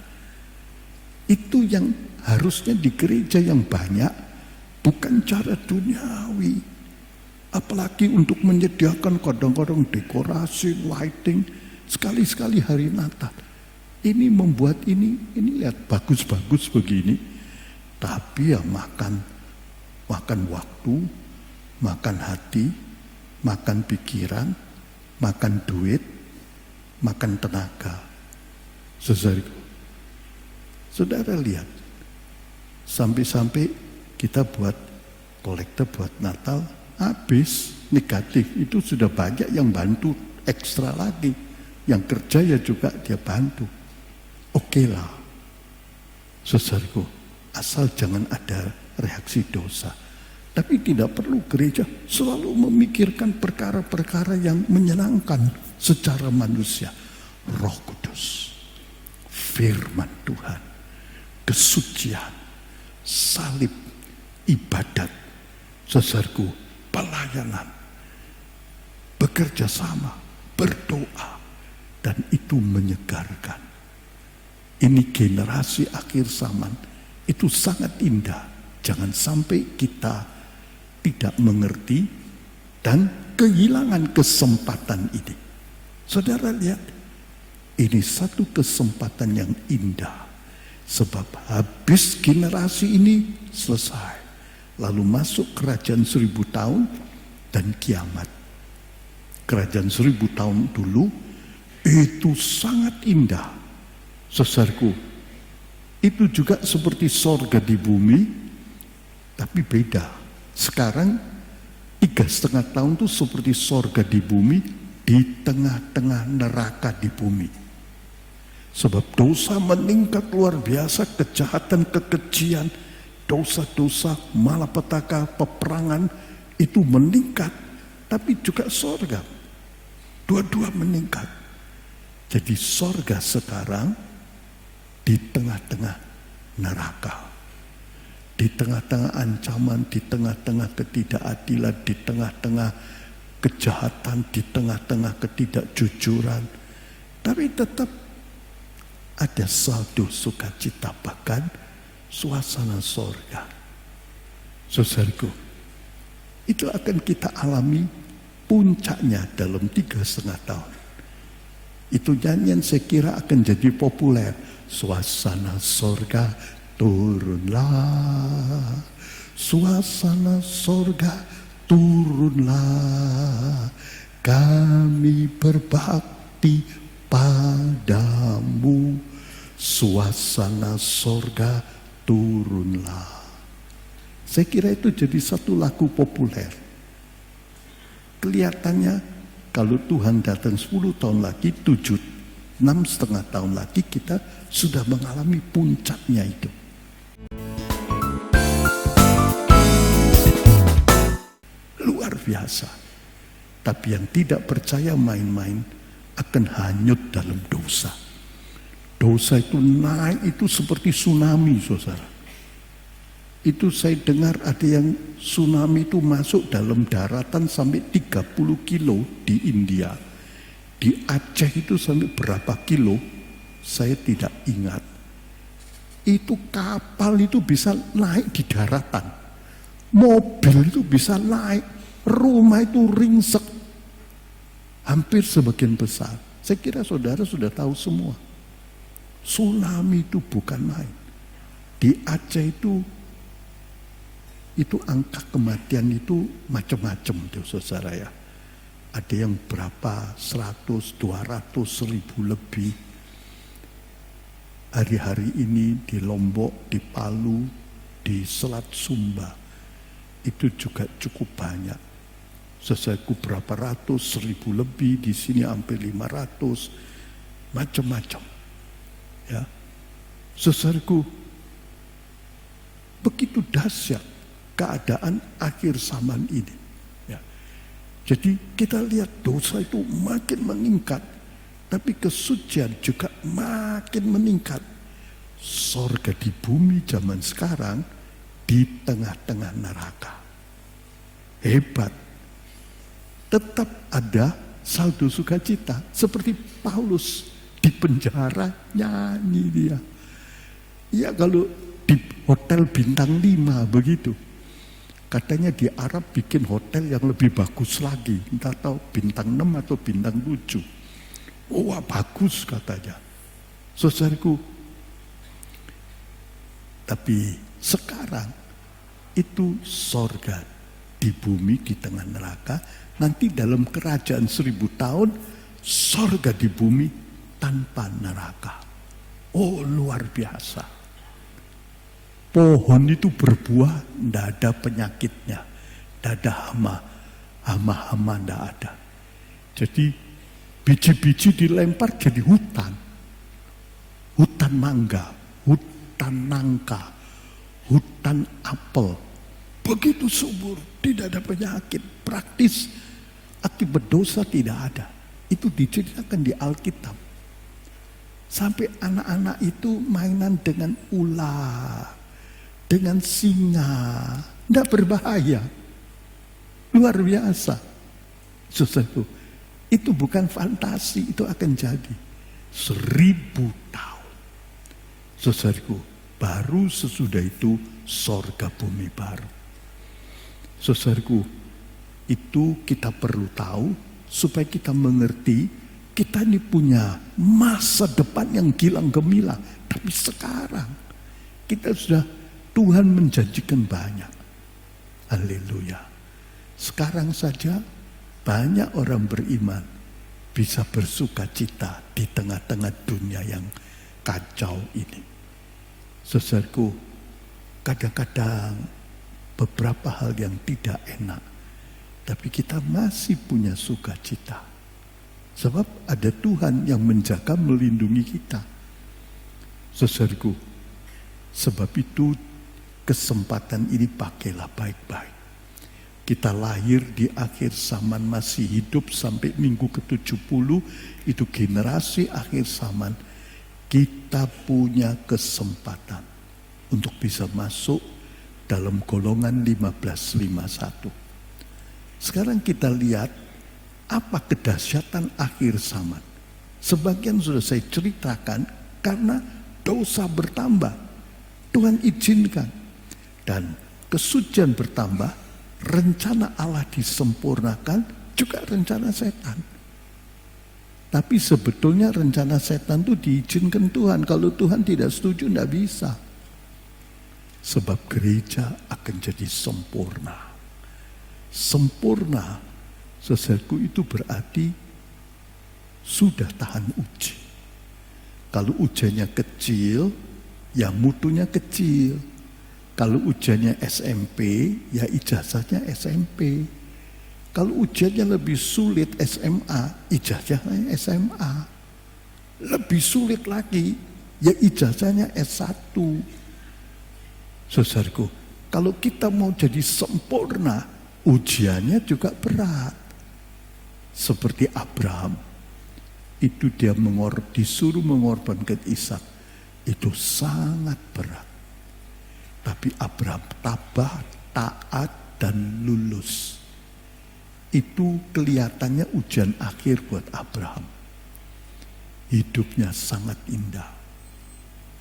Speaker 1: Itu yang harusnya di gereja yang banyak, bukan cara duniawi. Apalagi untuk menyediakan kadang-kadang dekorasi, lighting, sekali-sekali hari Natal. Ini membuat ini lihat bagus-bagus begini. Tapi ya makan waktu, makan hati, makan pikiran, makan duit, makan tenaga. Saudara lihat, sampai-sampai kita buat kolektor buat Natal, habis negatif. Itu sudah banyak yang bantu ekstra lagi. Yang kerja ya juga dia bantu. Oke lah, saudaraku, asal jangan ada reaksi dosa. Tapi tidak perlu gereja selalu memikirkan perkara-perkara yang menyenangkan secara manusia. Roh Kudus, firman Tuhan, kesucian, salib, ibadat, saudaraku, pelayanan, bekerja sama, berdoa, dan itu menyegarkan. Ini generasi akhir zaman, itu sangat indah. Jangan sampai kita tidak mengerti dan kehilangan kesempatan ini. Saudara lihat, ini satu kesempatan yang indah. Sebab habis generasi ini selesai. Lalu masuk kerajaan 1000 tahun dan kiamat. Kerajaan 1000 tahun dulu itu sangat indah. Saudaraku, itu juga seperti sorga di bumi, tapi beda. Sekarang 3,5 tahun itu seperti sorga di bumi, di tengah-tengah neraka di bumi. Sebab dosa meningkat luar biasa, kejahatan, kekejian, dosa-dosa, malapetaka, peperangan itu meningkat. tapi juga sorga. Dua-dua meningkat. Jadi sorga sekarang di tengah-tengah neraka. Di tengah-tengah ancaman, di tengah-tengah ketidakadilan, di tengah-tengah kejahatan, di tengah-tengah ketidakjujuran. Tapi tetap ada saldo sukacita, bahkan suasana sorga. Saudaraku, itu akan kita alami puncaknya dalam 3,5 tahun. Itu nyanyian saya kira akan jadi populer. Suasana sorga turunlah, suasana sorga turunlah, kami berbakti padamu, suasana sorga turunlah. Saya kira itu jadi satu lagu populer. Kelihatannya kalau Tuhan datang 10 tahun lagi, 6,5 tahun lagi kita sudah mengalami puncaknya itu. Luar biasa. Tapi yang tidak percaya main-main akan hanyut dalam dosa. Dosa itu naik itu seperti tsunami, saudara. Itu saya dengar ada yang tsunami itu masuk dalam daratan sampai 30 kilo di India. Di Aceh itu sampai berapa kilo, saya tidak ingat. Itu kapal itu bisa naik di daratan. Mobil itu bisa naik. Rumah itu ringsek. Hampir sebagian besar. Saya kira saudara sudah tahu semua. Tsunami itu bukan main. Di Aceh itu angka kematian itu macam-macam tuh saudara ya. Ada yang berapa 100, 200 ribu lebih. Hari-hari ini di Lombok, di Palu, di Selat Sumba itu juga cukup banyak. Saudaraku berapa ratus ribu lebih, di sini hampir 500, macam-macam. Ya, saudaraku, begitu dahsyat keadaan akhir zaman ini. Ya. Jadi kita lihat dosa itu makin meningkat, tapi kesucian juga makin meningkat. Sorga di bumi zaman sekarang di tengah-tengah neraka. Hebat. Tetap ada saldo sukacita. Seperti Paulus di penjara nyanyi dia. Ya kalau di hotel bintang 5 begitu. Katanya di Arab bikin hotel yang lebih bagus lagi. Entah tahu bintang 6 atau bintang 7. Wah bagus katanya. Saudaraku. Tapi sekarang itu sorga di bumi di tengah neraka. Nanti dalam kerajaan 1000 tahun sorga di bumi tanpa neraka. Oh luar biasa. Pohon itu berbuah, tidak ada penyakitnya, tidak ada hama tidak ada. Jadi biji-biji dilempar jadi hutan mangga, hutan nangka, hutan apel, begitu subur, tidak ada penyakit, praktis, akibat dosa tidak ada. Itu diceritakan di Alkitab. Sampai anak-anak itu mainan dengan ular, dengan singa, tidak berbahaya. Luar biasa. Saudaraku, itu bukan fantasi, itu akan jadi 1000 tahun. Saudaraku, baru sesudah itu sorga bumi baru. Saudaraku, itu kita perlu tahu supaya kita mengerti kita ini punya masa depan yang gilang gemilang. Tapi sekarang kita sudah, Tuhan menjanjikan banyak. Haleluya. Sekarang saja banyak orang beriman bisa bersuka cita di tengah-tengah dunia yang kacau ini. Saudaraku, kadang-kadang beberapa hal yang tidak enak, tapi kita masih punya sukacita. Sebab ada Tuhan yang menjaga, melindungi kita. Saudaraku, sebab itu kesempatan ini pakailah baik-baik. Kita lahir di akhir zaman, masih hidup sampai minggu ke-70, itu generasi akhir zaman. Kita punya kesempatan untuk bisa masuk dalam golongan 1551. Sekarang kita lihat apa kedahsyatan akhir zaman. Sebagian sudah saya ceritakan karena dosa bertambah. Tuhan izinkan. Dan kesucian bertambah. Rencana Allah disempurnakan, juga rencana setan. Tapi sebetulnya rencana setan itu diizinkan Tuhan. Kalau Tuhan tidak setuju, tidak bisa. Sebab gereja akan jadi sempurna. Sempurna, saudaraku, itu berarti sudah tahan uji. Kalau ujiannya kecil, ya mutunya kecil. Kalau ujiannya SMP, ya ijazahnya SMP. Kalau ujiannya lebih sulit SMA, ijazahnya SMA. Lebih sulit lagi, ya ijazahnya S1. Saudaraku, kalau kita mau jadi sempurna, ujiannya juga berat. Seperti Abraham, itu dia disuruh mengorbankan Ishak, itu sangat berat. Tapi Abraham tabah, taat, dan lulus. Itu kelihatannya ujian akhir buat Abraham. Hidupnya sangat indah.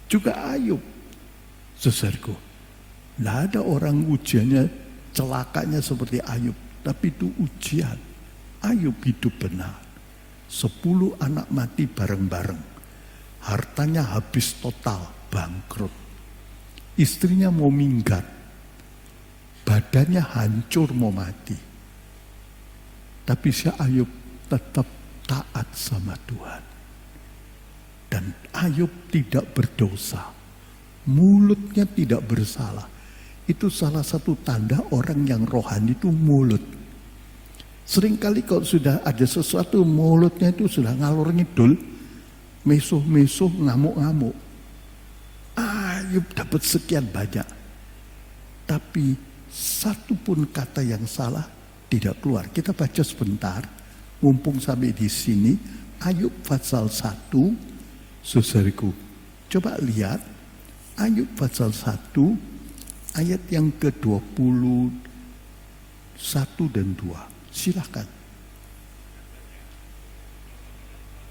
Speaker 1: Juga Ayub, saudaraku. Tidak ada orang ujiannya, celakanya seperti Ayub. Tapi itu ujian. Ayub hidup benar. 10 anak mati bareng-bareng. Hartanya habis total, bangkrut. Istrinya mau minggat, badannya hancur mau mati. Tapi si Ayub tetap taat sama Tuhan. Dan Ayub tidak berdosa, mulutnya tidak bersalah. Itu salah satu tanda orang yang rohani itu mulut. Seringkali kalau sudah ada sesuatu, mulutnya itu sudah ngalor ngidul, mesuh-mesuh, ngamuk-ngamuk. Ayub dapat sekian banyak, tapi satu pun kata yang salah tidak keluar. Kita baca sebentar, mumpung sampai di sini. Ayub pasal 1, saudaraku, coba lihat Ayub pasal 1 ayat yang ke-21 dan 2. Silakan.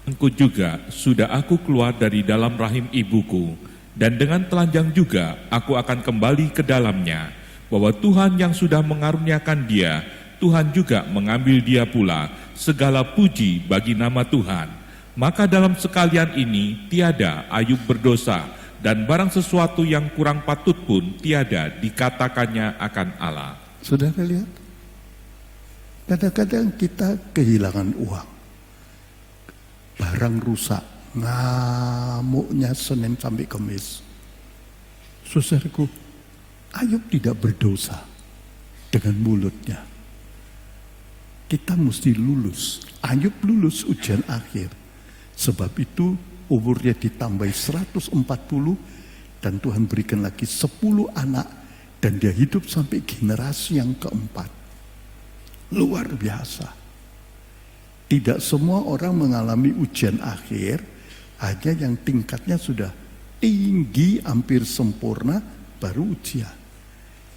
Speaker 2: Engkau juga sudah aku keluar dari dalam rahim ibuku, dan dengan telanjang juga aku akan kembali ke dalamnya, bahwa Tuhan yang sudah mengaruniakan dia, Tuhan juga mengambil dia pula. Segala puji bagi nama Tuhan. Maka dalam sekalian ini tiada Ayub berdosa, dan barang sesuatu yang kurang patut pun tiada dikatakannya akan Allah.
Speaker 1: Saudara lihat, kadang-kadang kita kehilangan uang, barang rusak, ngamuknya Senin sampai Kamis. Saudaraku, Ayub tidak berdosa dengan mulutnya. Kita mesti lulus. Ayub lulus ujian akhir. Sebab itu umurnya ditambah 140 dan Tuhan berikan lagi 10 anak dan dia hidup sampai generasi yang keempat. Luar biasa. Tidak semua orang mengalami ujian akhir, hanya yang tingkatnya sudah tinggi, hampir sempurna, baru ujian.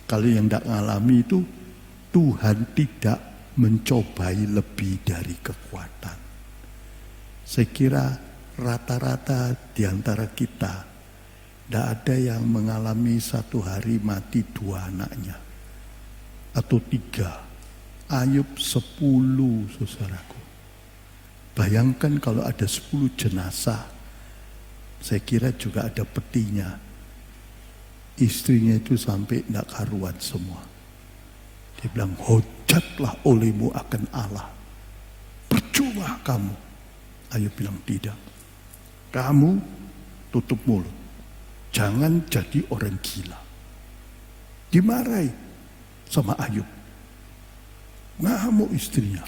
Speaker 1: Kalau yang tidak mengalami itu, Tuhan tidak mencobai lebih dari kekuatan. Saya kira rata-rata di antara kita, tidak ada yang mengalami satu hari mati 2 anaknya, atau 3. Ayub 10, saudaraku. Bayangkan kalau ada 10 jenazah, saya kira juga ada petinya. Istrinya itu sampai tidak karuan semua. Dia bilang, hujatlah olehmu akan Allah. Percuma kamu. Ayub bilang, tidak. Kamu tutup mulut. Jangan jadi orang gila. Dimarahi sama Ayub. Ngamuk istrinya.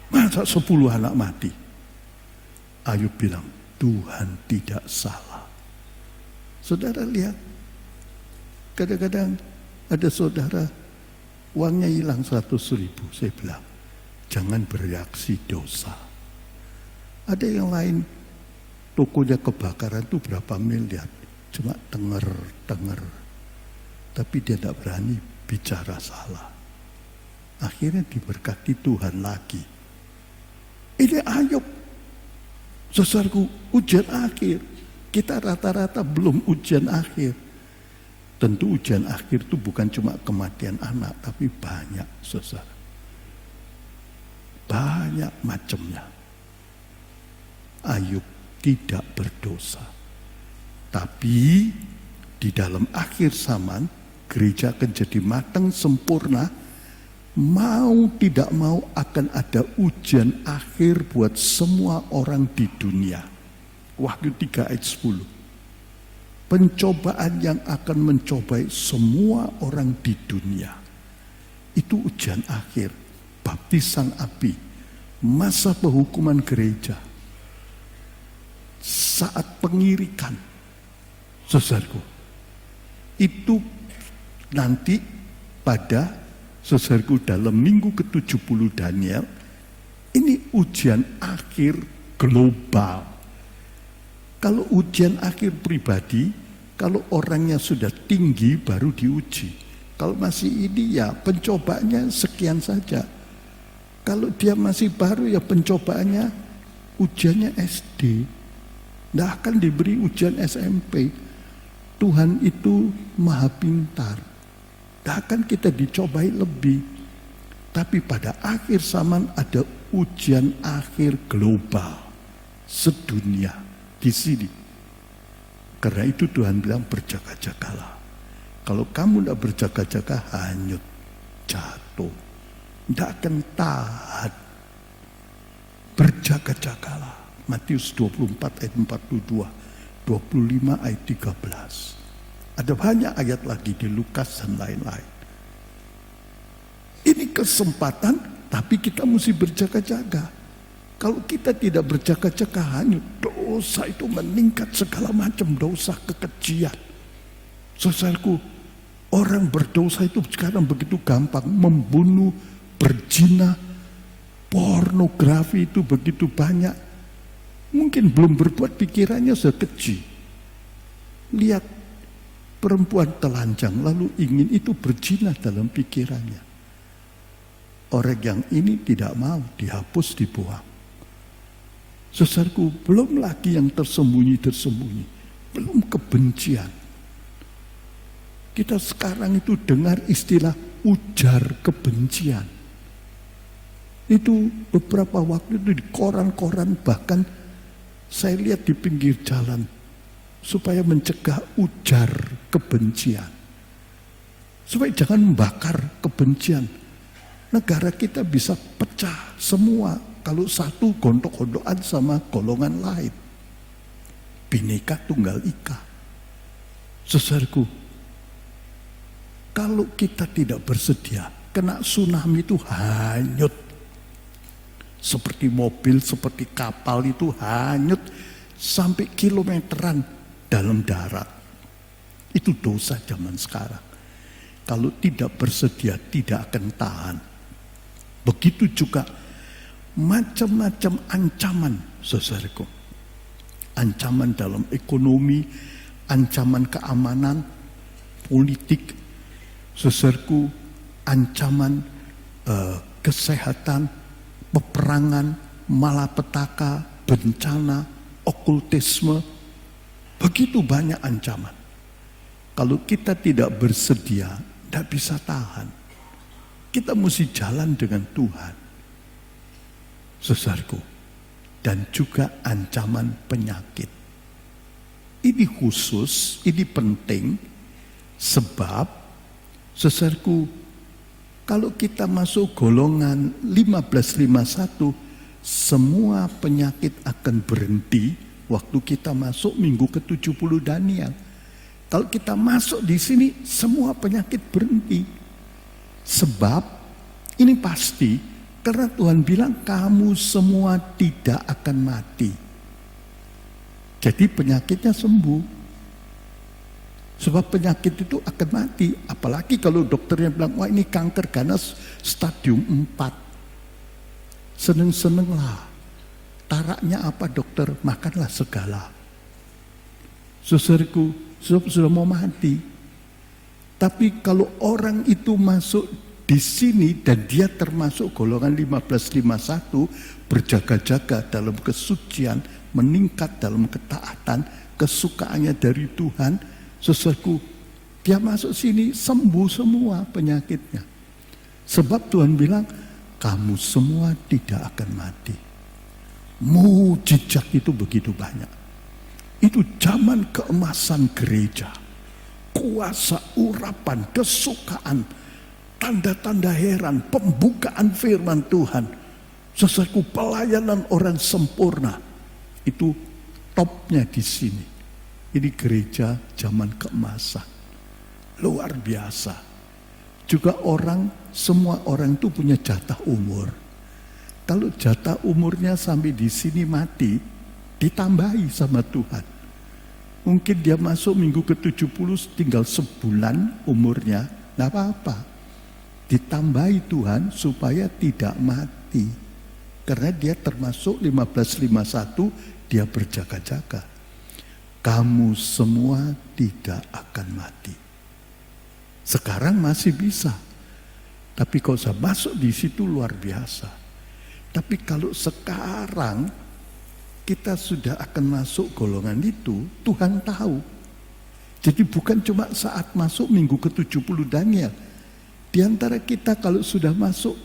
Speaker 1: Masa 10 anak mati? Ayub bilang, Tuhan tidak salah. Saudara lihat, kadang-kadang ada saudara Uangnya hilang 100.000. Saya bilang, jangan bereaksi dosa. Ada yang lain, tokonya kebakaran itu berapa miliar. Cuma denger. Tapi dia tidak berani bicara salah. Akhirnya diberkati Tuhan lagi. Ini Ayub. Saudaraku, ujian akhir. Kita rata-rata belum ujian akhir. Tentu ujian akhir itu bukan cuma kematian anak, tapi banyak, saudara. Banyak macamnya. Ayub tidak berdosa. Tapi di dalam akhir zaman, gereja akan jadi matang sempurna. Mau tidak mau akan ada ujian akhir buat semua orang di dunia. Wahyu 3 ayat 10. Pencobaan yang akan mencobai semua orang di dunia. Itu ujian akhir. Baptisan api. Masa penghukuman gereja. Saat pengirikan. Saudaraku. Itu nanti pada, saudaraku, dalam minggu ke-70 Daniel. Ini ujian akhir global. Kalau ujian akhir pribadi, kalau orangnya sudah tinggi baru diuji. Kalau masih ini ya pencobaannya sekian saja. Kalau dia masih baru ya pencobaannya ujiannya SD. Tidak akan diberi ujian SMP. Tuhan itu maha pintar. Tidak akan kita dicobai lebih. Tapi pada akhir zaman ada ujian akhir global. Sedunia. Di sini. Karena itu Tuhan bilang berjaga-jagalah. Kalau kamu tidak berjaga-jaga, hanyut, jatuh. Tidak akan tahan. Berjaga-jagalah. Matius 24 ayat 42. 25 ayat 13. Ada banyak ayat lagi di Lukas dan lain-lain. Ini kesempatan, tapi kita mesti berjaga-jaga. Kalau kita tidak berjaga-jaga, hanyut. Dosa itu meningkat, segala macam dosa, kekejian. Saudaraku, orang berdosa itu sekarang begitu gampang. Membunuh, berzina, pornografi itu begitu banyak. Mungkin belum berbuat, pikirannya sudah keji. Lihat perempuan telanjang lalu ingin itu berzina dalam pikirannya. Orang yang ini tidak mau, dihapus, dibuang. Saudaraku, belum lagi yang tersembunyi-tersembunyi. Belum kebencian. Kita sekarang itu dengar istilah ujar kebencian. Itu beberapa waktu itu di koran-koran, bahkan saya lihat di pinggir jalan. Supaya mencegah ujar kebencian. Supaya jangan membakar kebencian. Negara kita bisa pecah semua. Kalau satu gontok-gontokan sama golongan lain. Bhinneka Tunggal Ika. Saudaraku, kalau kita tidak bersedia, kena tsunami itu hanyut. Seperti mobil, seperti kapal itu hanyut sampai kilometeran dalam darat. Itu dosa zaman sekarang. Kalau tidak bersedia, tidak akan tahan. Begitu juga macam-macam ancaman, saudaraku. Ancaman dalam ekonomi, ancaman keamanan, politik, saudaraku, ancaman kesehatan, peperangan, malapetaka, bencana, okultisme. Begitu banyak ancaman. Kalau kita tidak bersedia, tidak bisa tahan. Kita mesti jalan dengan Tuhan. Saudaraku, dan juga ancaman penyakit. Ini khusus, ini penting, sebab saudaraku, kalau kita masuk golongan 1551, semua penyakit akan berhenti waktu kita masuk minggu ke-70 Daniel. Kalau kita masuk di sini, semua penyakit berhenti. Sebab ini pasti, karena Tuhan bilang kamu semua tidak akan mati. Jadi penyakitnya sembuh. Sebab penyakit itu akan mati. Apalagi kalau dokternya bilang, wah ini kanker karena stadium 4. Seneng-senenglah. Taraknya apa dokter? Makanlah segala. Saudaraku, sudah mau mati. Tapi kalau orang itu masuk di sini dan dia termasuk golongan 1551, berjaga-jaga dalam kesucian, meningkat dalam ketaatan, kesukaannya dari Tuhan, saudaraku, dia masuk sini sembuh semua penyakitnya. Sebab Tuhan bilang, kamu semua tidak akan mati. Mujizat itu begitu banyak. Itu zaman keemasan gereja. Kuasa urapan, kesukaan, tanda-tanda heran, pembukaan firman Tuhan. Saudaraku, pelayanan orang sempurna. Itu topnya di sini. Ini gereja zaman keemasan. Luar biasa. Juga semua orang itu punya jatah umur. Kalau jatah umurnya sampai di sini mati, ditambahi sama Tuhan. Mungkin dia masuk minggu ke-70 tinggal sebulan umurnya, tidak apa-apa. Ditambahi Tuhan supaya tidak mati. Karena dia termasuk 1551, dia berjaga-jaga. Kamu semua tidak akan mati. Sekarang masih bisa. Tapi kalau saya masuk di situ luar biasa. Tapi kalau sekarang kita sudah akan masuk golongan itu, Tuhan tahu. Jadi bukan cuma saat masuk minggu ke-70 Daniel. Di antara kita kalau sudah masuk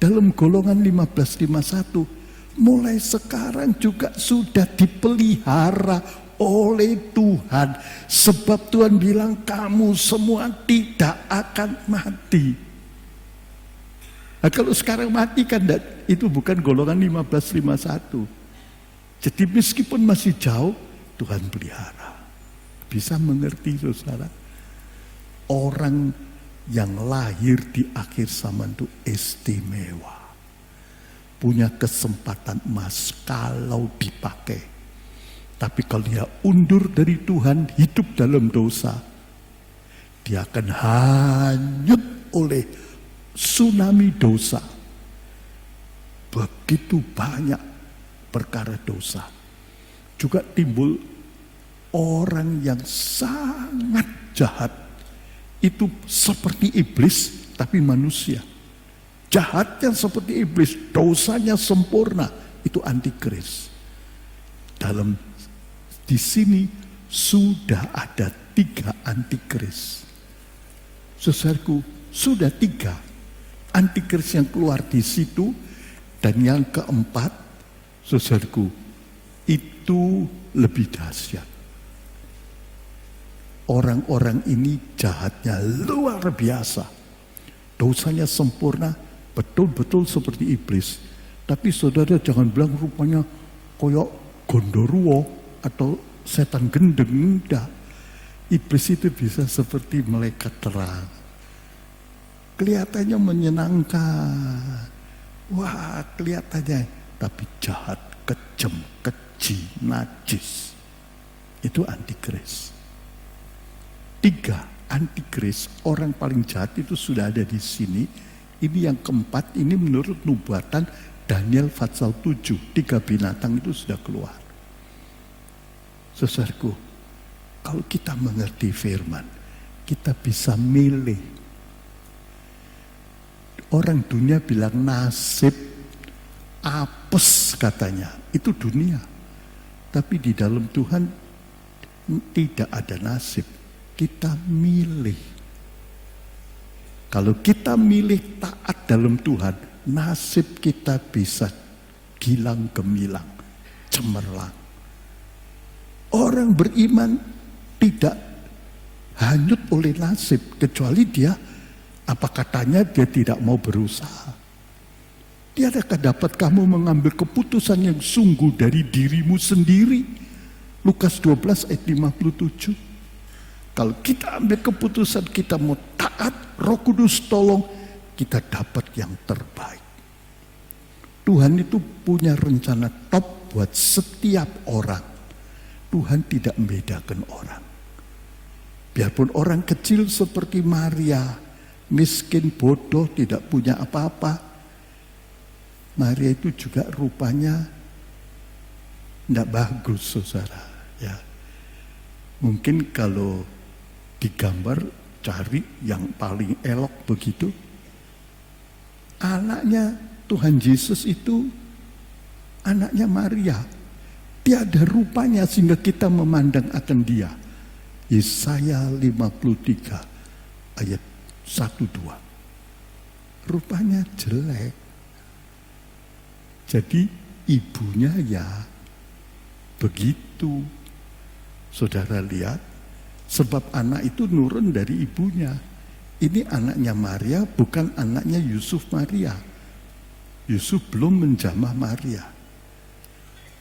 Speaker 1: dalam golongan 1551, mulai sekarang juga sudah dipelihara oleh Tuhan. Sebab Tuhan bilang kamu semua tidak akan mati. Nah, kalau sekarang mati kan itu bukan golongan 1551. Jadi meskipun masih jauh, Tuhan pelihara. Bisa mengerti saudara? Orang yang lahir di akhir zaman itu istimewa. Punya kesempatan emas kalau dipakai. Tapi kalau dia undur dari Tuhan, hidup dalam dosa, dia akan hanyut oleh tsunami dosa. Begitu banyak perkara dosa. Juga timbul orang yang sangat jahat. Itu seperti iblis tapi manusia. Jahatnya seperti iblis, dosanya sempurna. Itu antikris. Di sini sudah ada 3 antikris. Saudaraku, sudah 3 antikris yang keluar di situ. Dan yang keempat, saudaraku, itu lebih dahsyat. Orang-orang ini jahatnya luar biasa. Dosanya sempurna, betul-betul seperti iblis. Tapi saudara jangan bilang rupanya koyok Gondoruo atau setan gendeng. Enggak. Iblis itu bisa seperti malaikat terang. Kelihatannya menyenangkan. Wah, kelihatannya. Tapi jahat, kejam, keji, najis. Itu antikris. 3 antikris, orang paling jahat itu sudah ada di sini. Ini yang keempat, ini menurut nubuatan Daniel pasal 7, 3 binatang itu sudah keluar. Saudaraku, kalau kita mengerti firman, kita bisa milih. Orang dunia bilang nasib, apes katanya, itu dunia. Tapi di dalam Tuhan tidak ada nasib. Kita milih. Kalau kita milih taat dalam Tuhan, nasib kita bisa gilang gemilang, cemerlang. Orang beriman tidak hanyut oleh nasib, kecuali dia, apa katanya, dia tidak mau berusaha. Tiadakah dapat kamu mengambil keputusan yang sungguh dari dirimu sendiri? Lukas 12 ayat 57. Kalau kita ambil keputusan, kita mau taat, Roh Kudus tolong, kita dapat yang terbaik. Tuhan itu punya rencana top buat setiap orang. Tuhan tidak membedakan orang. Biarpun orang kecil seperti Maria, miskin, bodoh, tidak punya apa-apa, Maria itu juga rupanya tidak bagus, saudara. Ya, mungkin kalau digambar cari yang paling elok begitu. Anaknya Tuhan Yesus itu anaknya Maria. Tiada rupanya sehingga kita memandang akan dia. Yesaya 53 ayat 1-2. Rupanya jelek. Jadi ibunya ya begitu. Saudara lihat, sebab anak itu nurun dari ibunya. Ini anaknya Maria, bukan anaknya Yusuf Maria. Yusuf belum menjamah Maria.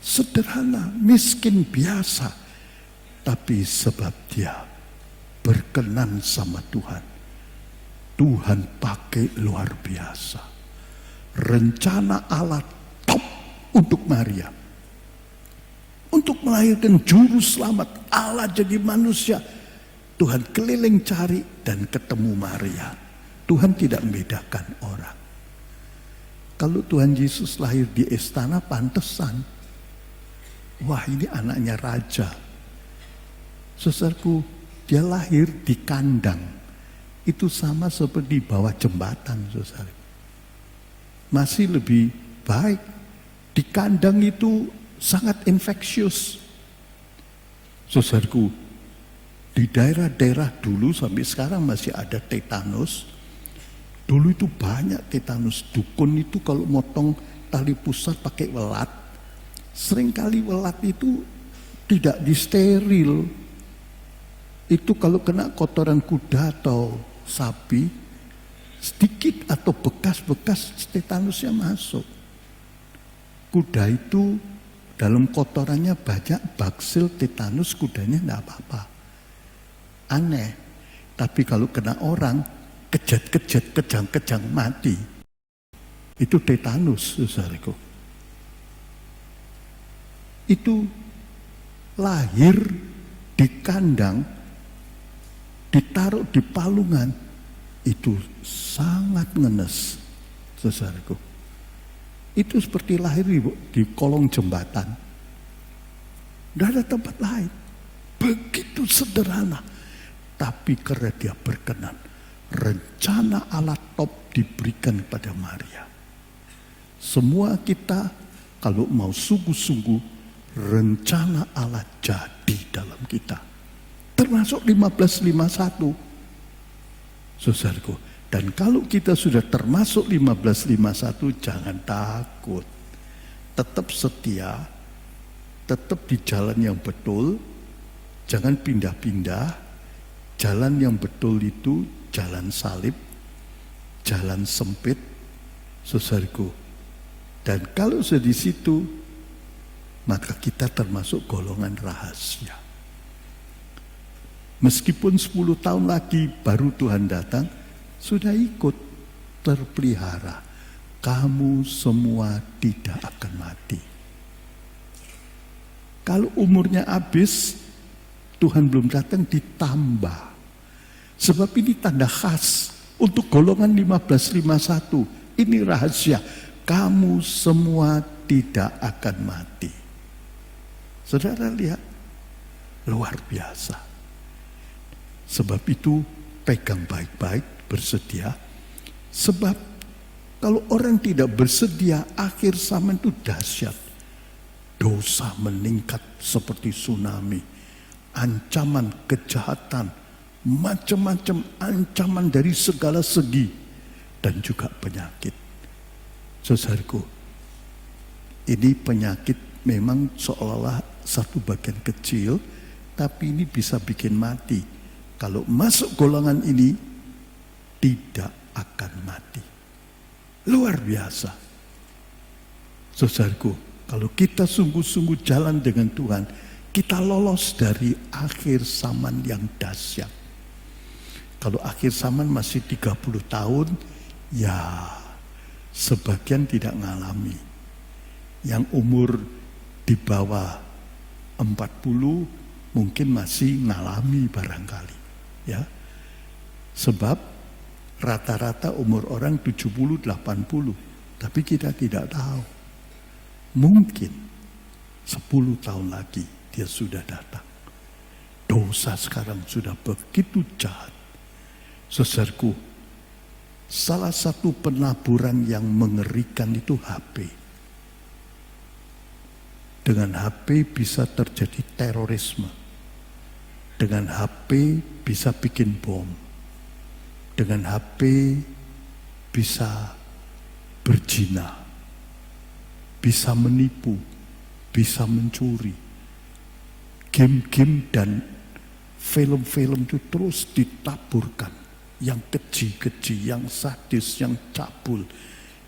Speaker 1: Sederhana, miskin biasa. Tapi sebab dia berkenan sama Tuhan, Tuhan pakai luar biasa. Rencana Allah top untuk Maria. Untuk melahirkan juru selamat, Allah jadi manusia. Tuhan keliling cari dan ketemu Maria. Tuhan tidak membedakan orang. Kalau Tuhan Yesus lahir di istana, pantesan. Wah, ini anaknya raja. Saudaraku, dia lahir di kandang. Itu sama seperti di bawah jembatan, saudara. Masih lebih baik. Di kandang itu sangat infeksius. Saudaraku, di daerah-daerah dulu sampai sekarang masih ada tetanus. Dulu itu banyak tetanus. Dukun itu kalau motong tali pusat pakai welat, seringkali welat itu tidak disteril. Itu kalau kena kotoran kuda atau sapi, sedikit atau bekas-bekas tetanusnya masuk. Kuda itu dalam kotorannya banyak baksil tetanus, kudanya tidak apa-apa. Aneh. Tapi kalau kena orang, kejat-kejat, kejang-kejang mati. Itu tetanus, saudaraku. Itu lahir di kandang, ditaruh di palungan, itu sangat ngenes, saudaraku. Itu seperti lahir di kolong jembatan. Tidak ada tempat lain. Begitu sederhana. Tapi karena dia berkenan, rencana Allah top diberikan pada Maria. Semua kita kalau mau sungguh-sungguh, rencana Allah jadi dalam kita. Termasuk 1551. Saudaraku, dan kalau kita sudah termasuk 1551, jangan takut. Tetap setia, tetap di jalan yang betul, jangan pindah-pindah. Jalan yang betul itu jalan salib, jalan sempit, saudaraku. Dan kalau sudah di situ, maka kita termasuk golongan rahasia. Meskipun 10 tahun lagi baru Tuhan datang, sudah ikut terpelihara. Kamu semua tidak akan mati. Kalau umurnya habis, Tuhan belum datang, ditambah. Sebab ini tanda khas untuk golongan 1551. Ini rahasia. Kamu semua tidak akan mati. Saudara lihat, luar biasa. Sebab itu pegang baik-baik, bersedia. Sebab kalau orang tidak bersedia, akhir zaman itu dahsyat. Dosa meningkat seperti tsunami. Ancaman kejahatan, macam-macam ancaman dari segala segi. Dan juga penyakit. Saudaraku, ini penyakit memang seolah-olah satu bagian kecil, tapi ini bisa bikin mati. Kalau masuk golongan ini, tidak akan mati. Luar biasa. Saudaraku, kalau kita sungguh-sungguh jalan dengan Tuhan, kita lolos dari akhir zaman yang dahsyat. Kalau akhir zaman masih 30 tahun, ya sebagian tidak ngalami. Yang umur di bawah 40 mungkin masih ngalami barangkali. Ya. Sebab rata-rata umur orang 70-80, tapi kita tidak tahu. Mungkin 10 tahun lagi dia sudah datang. Dosa sekarang sudah begitu jahat. Saudaraku, salah satu penaburan yang mengerikan itu HP. Dengan HP bisa terjadi terorisme. Dengan HP bisa bikin bom. Dengan HP bisa berzina, bisa menipu, bisa mencuri. Game-game dan film-film itu terus ditaburkan. Yang keji-keji, yang sadis, yang cabul,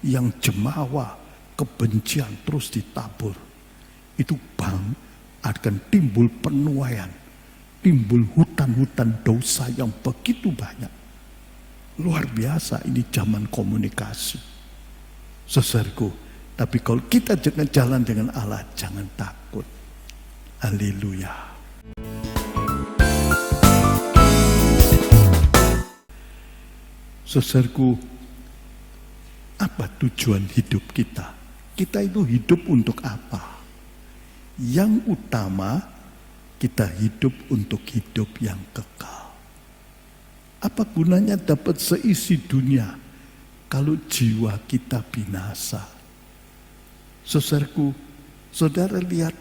Speaker 1: yang jemawa, kebencian terus ditabur. Itu akan timbul penuaian, timbul hutan-hutan dosa yang begitu banyak. Luar biasa, ini zaman komunikasi. Saudaraku, tapi kalau kita jangan jalan dengan Allah, jangan takut. Haleluya. Saudaraku, apa tujuan hidup kita? Kita itu hidup untuk apa? Yang utama, kita hidup untuk hidup yang kekal. Apa gunanya dapat seisi dunia kalau jiwa kita binasa? Saudaraku, saudara lihat,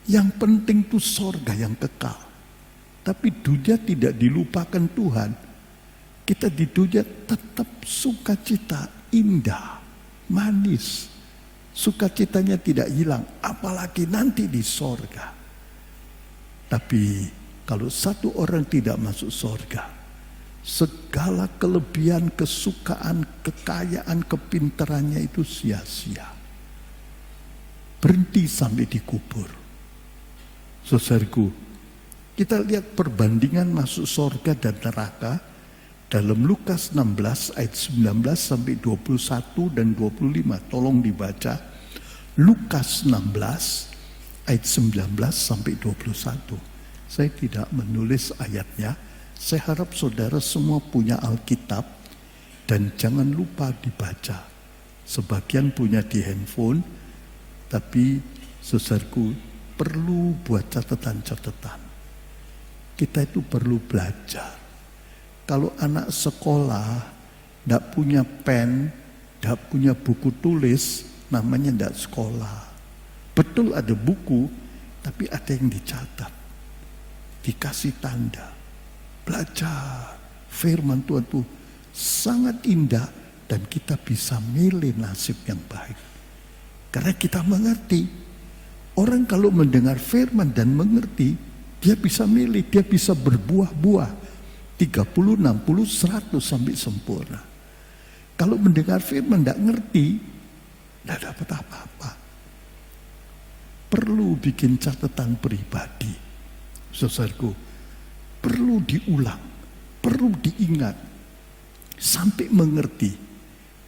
Speaker 1: yang penting itu sorga yang kekal. Tapi dunia tidak dilupakan Tuhan. Kita di dunia tetap sukacita, indah, manis. Sukacitanya tidak hilang, apalagi nanti di sorga. Tapi kalau satu orang tidak masuk sorga, segala kelebihan, kesukaan, kekayaan, kepintarannya itu sia-sia. Berhenti sampai dikubur. Saudaraku, kita lihat perbandingan masuk sorga dan neraka dalam Lukas 16 ayat 19 sampai 21 dan 25. Tolong dibaca. Lukas 16 ayat 19 sampai 21. Saya tidak menulis ayatnya. Saya harap saudara semua punya Alkitab dan jangan lupa dibaca. Sebagian punya di handphone, tapi saudaraku perlu buat catatan-catatan. Kita itu perlu belajar. Kalau anak sekolah tidak punya pen, tidak punya buku tulis, namanya tidak sekolah. Betul ada buku, tapi ada yang dicatat, dikasih tanda. Belajar firman Tuhan itu sangat indah dan kita bisa milih nasib yang baik. Karena kita mengerti. Orang kalau mendengar firman dan mengerti, dia bisa milih, dia bisa berbuah-buah. 30, 60, 100 sampai sempurna. Kalau mendengar firman tidak ngerti, tidak dapat apa-apa. Perlu bikin catatan pribadi. Saudaraku, perlu diulang, perlu diingat, sampai mengerti.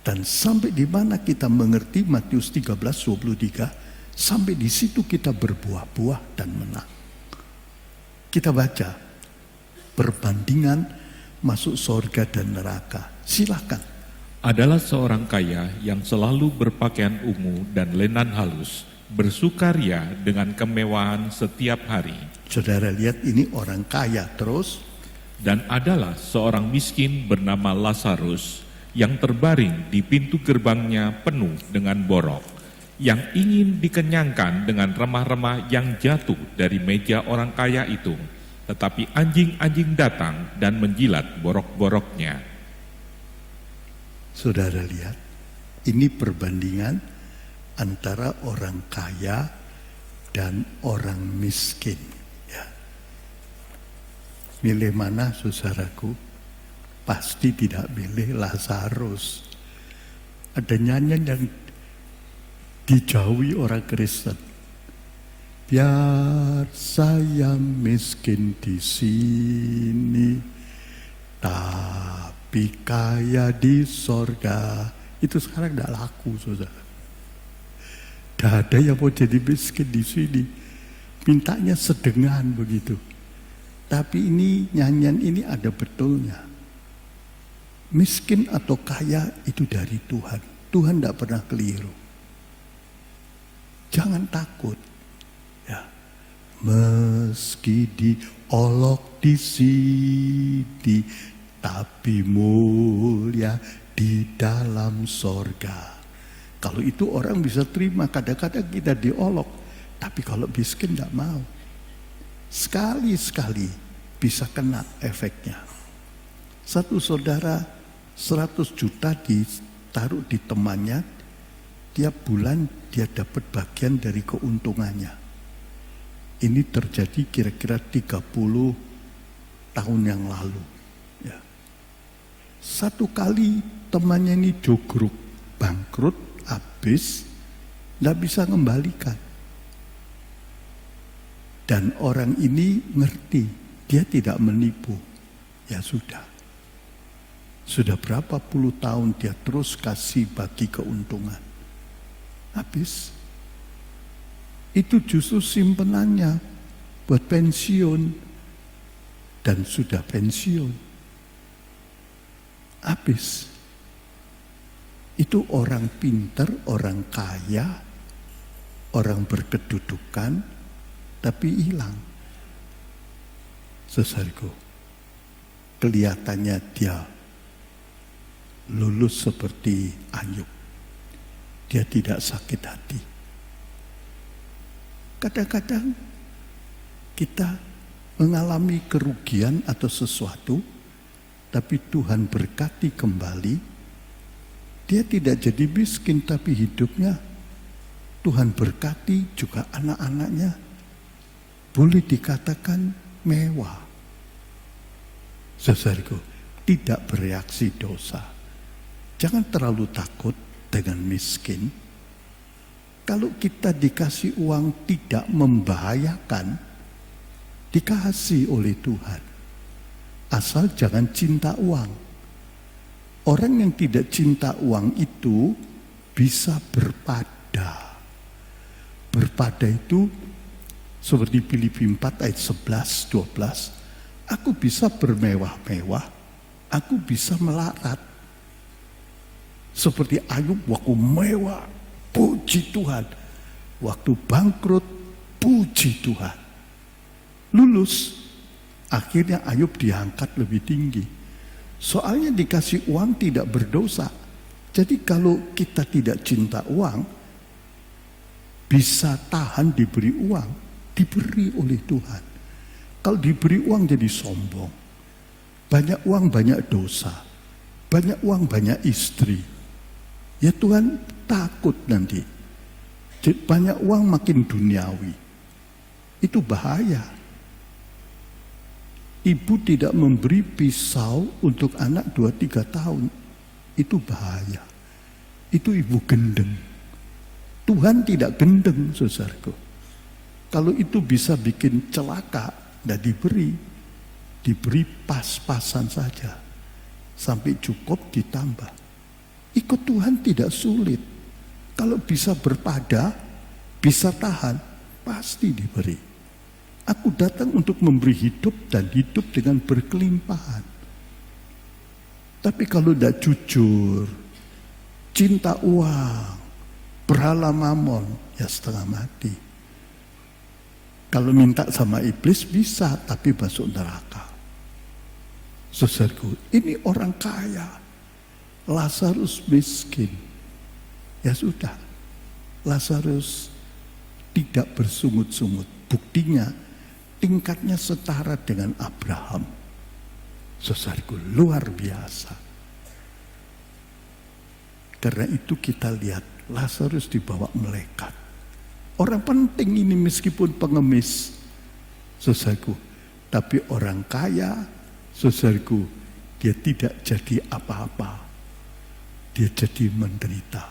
Speaker 1: Dan sampai di mana kita mengerti, Matius 13:23, sampai di situ kita berbuah-buah dan menang. Kita baca perbandingan masuk sorga dan neraka. Silakan.
Speaker 2: Adalah seorang kaya yang selalu berpakaian ungu dan lenan halus, bersukaria dengan kemewahan setiap hari.
Speaker 1: Saudara lihat, ini orang kaya terus.
Speaker 2: Dan adalah seorang miskin bernama Lazarus yang terbaring di pintu gerbangnya penuh dengan borok, yang ingin dikenyangkan dengan remah-remah yang jatuh dari meja orang kaya itu. Tetapi anjing-anjing datang dan menjilat borok-boroknya.
Speaker 1: Saudara lihat, ini perbandingan antara orang kaya dan orang miskin. Ya. Milih mana, saudaraku? Pasti tidak milih Lazarus. Ada nyanyian yang dijauhi orang Kristen. Biar saya miskin di sini, tapi kaya di sorga. Itu sekarang tidak laku, saudara. Tidak ada yang mau jadi miskin di sini. Mintanya sedengan begitu. Tapi ini nyanyian ini ada betulnya. Miskin atau kaya itu dari Tuhan. Tuhan tidak pernah keliru. Jangan takut. Ya. Meski diolok di sini, tapi mulia di dalam sorga. Kalau itu orang bisa terima. Kadang-kadang kita diolok, tapi kalau miskin tidak mau. Sekali-sekali bisa kena efeknya. Satu saudara 100 juta ditaruh di temannya, tiap bulan dia dapat bagian dari keuntungannya. Ini terjadi kira-kira 30 tahun yang lalu. Ya. Satu kali temannya ini jogrok, bangkrut, habis, tidak bisa mengembalikan. Dan orang ini ngerti, dia tidak menipu. Ya sudah. Sudah berapa puluh tahun dia terus kasih bagi keuntungan. Habis. Itu justru simpenannya buat pensiun. Dan sudah pensiun. Habis. Itu orang pintar, orang kaya, orang berkedudukan, tapi hilang. Saudaraku, kelihatannya dia lulus seperti Ayub. Dia tidak sakit hati. Kadang-kadang kita mengalami kerugian atau sesuatu, tapi Tuhan berkati kembali. Dia tidak jadi miskin, tapi hidupnya Tuhan berkati, juga anak-anaknya boleh dikatakan mewah. Saudaraku, tidak bereaksi dosa. Jangan terlalu takut dengan miskin. Kalau kita dikasih uang tidak membahayakan, dikasih oleh Tuhan. Asal jangan cinta uang. Orang yang tidak cinta uang itu bisa berpada. Berpada itu seperti Filipi 4 ayat 11-12. Aku bisa bermewah-mewah, aku bisa melarat. Seperti Ayub waktu mewah, puji Tuhan. Waktu bangkrut, puji Tuhan. Lulus, akhirnya Ayub diangkat lebih tinggi. Soalnya dikasih uang tidak berdosa. Jadi kalau kita tidak cinta uang, bisa tahan diberi uang, diberi oleh Tuhan. Kalau diberi uang jadi sombong. Banyak uang banyak dosa. Banyak uang banyak istri. Ya Tuhan takut nanti. Banyak uang makin duniawi. Itu bahaya. Ibu tidak memberi pisau untuk anak 2-3 tahun. Itu bahaya. Itu ibu gendeng. Tuhan tidak gendeng, saudaraku. Kalau itu bisa bikin celaka, tidak diberi. Diberi pas-pasan saja. Sampai cukup ditambah. Ikut Tuhan tidak sulit. Kalau bisa berpada, bisa tahan, pasti diberi. Aku datang untuk memberi hidup dan hidup dengan berkelimpahan. Tapi kalau tidak jujur, cinta uang, berhala mamon, ya setengah mati. Kalau minta sama iblis bisa, tapi masuk neraka. Saudaraku, ini orang kaya. Lazarus miskin. Ya sudah, Lazarus tidak bersungut-sungut. Buktinya, tingkatnya setara dengan Abraham. Saudaraku, luar biasa. Karena itu kita lihat Lazarus dibawa malaikat. Orang penting ini meskipun pengemis, saudaraku. Tapi orang kaya, saudaraku, dia tidak jadi apa-apa. Dia jadi menderita.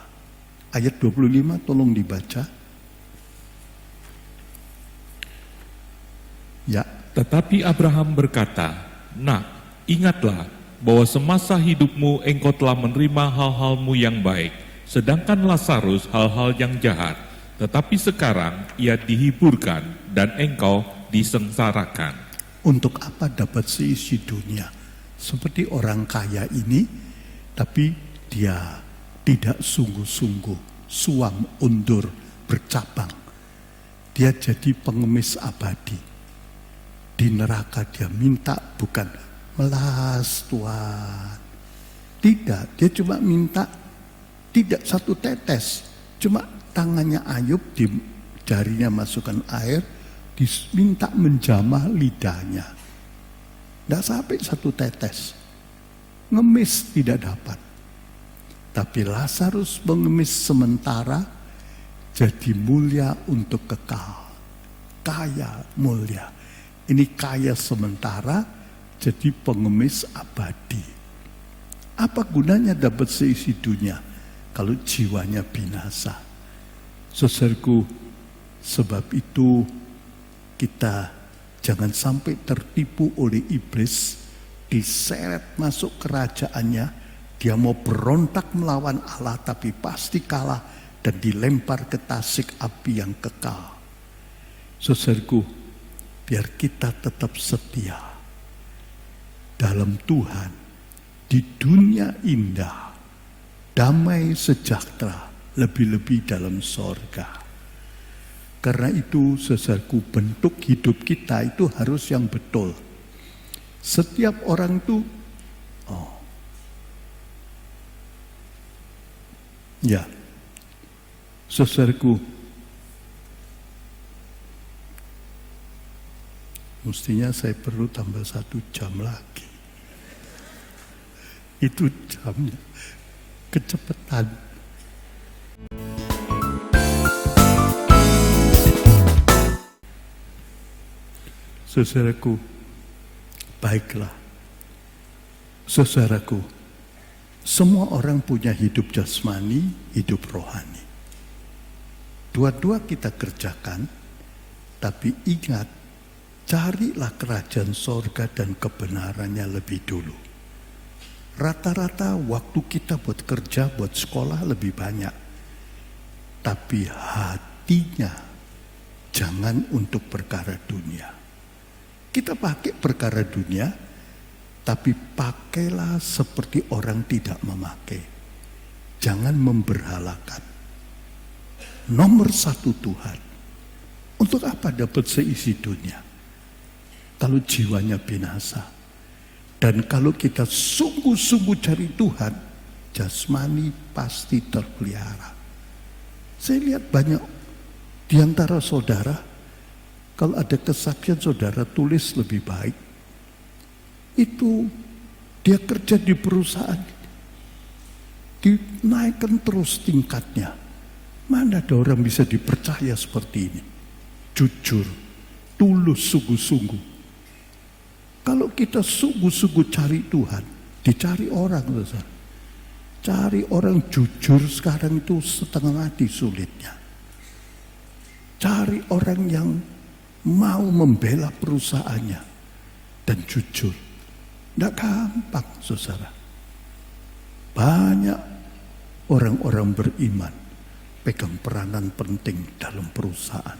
Speaker 1: Ayat 25 tolong dibaca. Ya.
Speaker 2: Tetapi Abraham berkata, "Nak, ingatlah bahwa semasa hidupmu engkau telah menerima hal-halmu yang baik, sedangkan Lazarus hal-hal yang jahat. Tetapi sekarang ia dihiburkan dan engkau disengsarakan."
Speaker 1: Untuk apa dapat seisi dunia? Seperti orang kaya ini, tapi dia tidak sungguh-sungguh, suam undur bercabang. Dia jadi pengemis abadi. Di neraka dia minta bukan melas Tuhan. Tidak, dia cuma minta tidak satu tetes. Cuma tangannya Ayub, di jarinya masukkan air, diminta menjamah lidahnya. Tidak sampai satu tetes. Ngemis tidak dapat. Tapi Lazarus mengemis sementara, jadi mulia untuk kekal. Kaya mulia. Ini kaya sementara, jadi pengemis abadi. Apa gunanya dapat seisi dunia kalau jiwanya binasa? Saudaraku, sebab itu kita jangan sampai tertipu oleh iblis, diseret masuk kerajaannya, dia mau berontak melawan Allah tapi pasti kalah dan dilempar ke tasik api yang kekal. Saudaraku, biar kita tetap setia dalam Tuhan, di dunia indah, damai sejahtera, lebih-lebih dalam sorga. Karena itu saudaraku, bentuk hidup kita itu harus yang betul. Setiap orang itu, saudaraku, mestinya saya perlu tambah 1 jam lagi. Itu jamnya kecepatan. Saudaraku, baiklah. Saudaraku, semua orang punya hidup jasmani, hidup rohani. Dua-dua kita kerjakan, tapi ingat, carilah kerajaan sorga dan kebenarannya lebih dulu. Rata-rata waktu kita buat kerja, buat sekolah lebih banyak. Tapi hatinya jangan untuk perkara dunia. Kita pakai perkara dunia, tapi pakailah seperti orang tidak memakai. Jangan memberhalakan. Nomor 1 Tuhan. Untuk apa dapat seisi dunia? Kalau jiwanya binasa. Dan kalau kita sungguh-sungguh cari Tuhan, jasmani pasti terpelihara. Saya lihat banyak di antara saudara, kalau ada kesaksian saudara tulis lebih baik. Itu dia kerja di perusahaan, dinaikkan terus tingkatnya. Mana ada orang bisa dipercaya seperti ini? Jujur, tulus, sungguh-sungguh. Kalau kita sungguh-sungguh cari Tuhan, dicari orang, saudara. Cari orang jujur sekarang itu setengah mati sulitnya. Cari orang yang mau membela perusahaannya dan jujur. Tidak gampang, saudara. Banyak orang-orang beriman pegang peranan penting dalam perusahaan.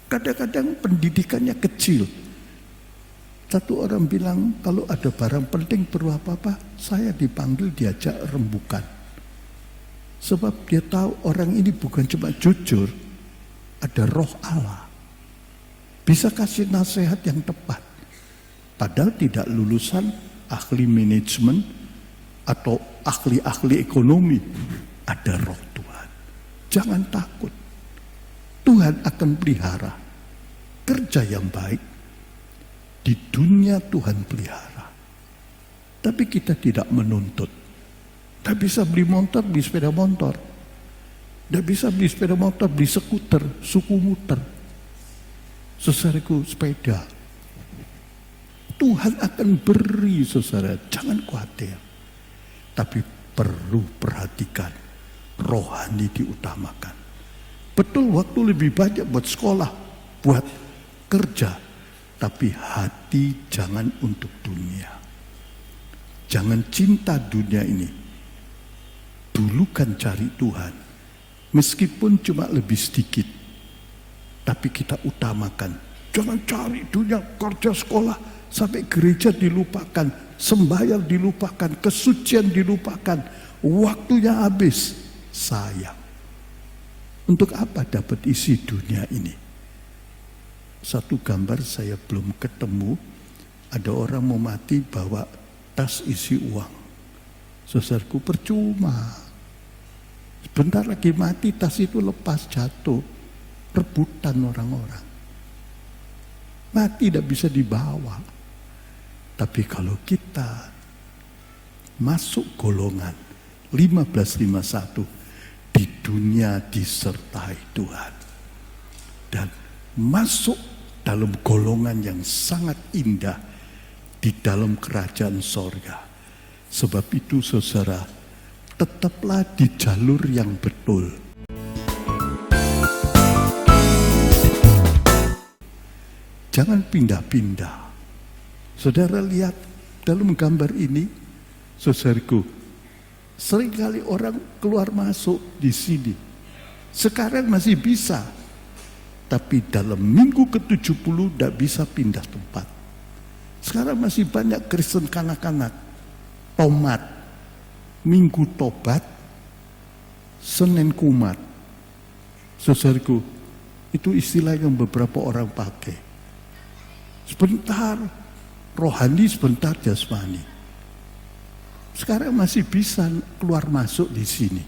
Speaker 1: Kadang-kadang pendidikannya kecil. Satu orang bilang, kalau ada barang penting perlu apa-apa, saya dipanggil diajak rembukan. Sebab dia tahu orang ini bukan cuma jujur, ada roh Allah. Bisa kasih nasihat yang tepat. Padahal tidak lulusan ahli manajemen atau ahli-ahli ekonomi. Ada roh Tuhan. Jangan takut. Tuhan akan pelihara. Kerja yang baik. Di dunia Tuhan pelihara. Tapi kita tidak menuntut. Tidak bisa beli motor, beli sepeda motor. Tidak bisa beli sepeda motor, beli skuter, suku muter. Saudaraku, sepeda. Tuhan akan beri, saudara. Jangan khawatir. Tapi perlu perhatikan. Rohani diutamakan. Betul, waktu lebih banyak buat sekolah, buat kerja. Tapi hati jangan untuk dunia. Jangan cinta dunia ini. Dulu kan cari Tuhan. Meskipun cuma lebih sedikit. Tapi kita utamakan Jangan cari dunia, kerja, sekolah, sampai gereja dilupakan, sembahyang dilupakan, kesucian dilupakan, waktunya habis. Sayang. Untuk apa dapat isi dunia ini? Satu gambar saya belum ketemu, ada orang mau mati bawa tas isi uang. Saudaraku, percuma. Sebentar lagi mati, tas itu lepas, jatuh, rebutan orang-orang. Mati tidak bisa dibawa. Tapi kalau kita masuk golongan 1551, di dunia disertai Tuhan, dan masuk dalam golongan yang sangat indah di dalam kerajaan sorga. Sebab itu saudara, tetaplah di jalur yang betul. Jangan pindah-pindah. Saudara lihat dalam gambar ini, saudaraku, seringkali orang keluar masuk di sini. Sekarang masih bisa, tapi dalam minggu ke-70 tidak bisa pindah tempat. Sekarang masih banyak Kristen kanak-kanak, tomat, minggu tobat, Senin kumat. Saudaraku, itu istilah yang beberapa orang pakai. Sebentar rohani, sebentar jasmani. Sekarang masih bisa keluar masuk di sini.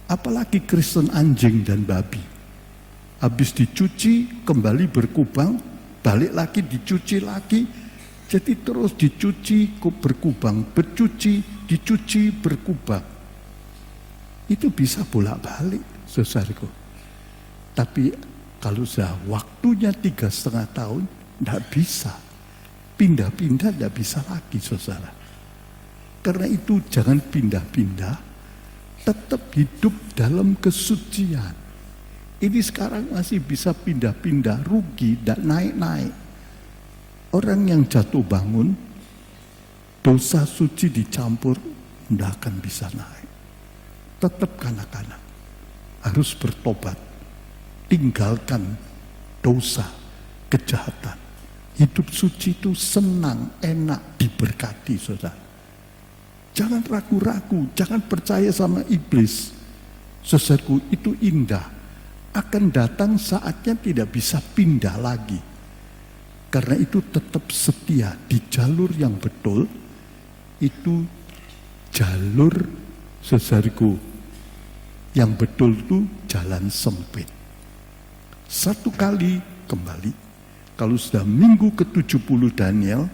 Speaker 1: Apalagi Kristen anjing dan babi. Habis dicuci, kembali berkubang, balik lagi dicuci lagi. Jadi terus dicuci, berkubang, bercuci, dicuci, berkubang. Itu bisa bolak-balik, saudaraku. Tapi kalau sudah waktunya 3,5 tahun, tidak bisa. Pindah-pindah tidak bisa lagi, saudara. Karena itu jangan pindah-pindah, tetap hidup dalam kesucian. Ini sekarang masih bisa pindah-pindah, rugi, tidak naik-naik. Orang yang jatuh bangun, dosa suci dicampur, tidak akan bisa naik. Tetap kanak-kanak, harus bertobat, tinggalkan dosa, kejahatan. Hidup suci itu senang, enak, diberkati, saudara. Jangan ragu-ragu, jangan percaya sama iblis. Saudaraku, itu indah. Akan datang saatnya tidak bisa pindah lagi. Karena itu tetap setia di jalur yang betul. Itu jalur, saudaraku, yang betul itu jalan sempit. Satu kali kembali, kalau sudah minggu ke-70 Daniel,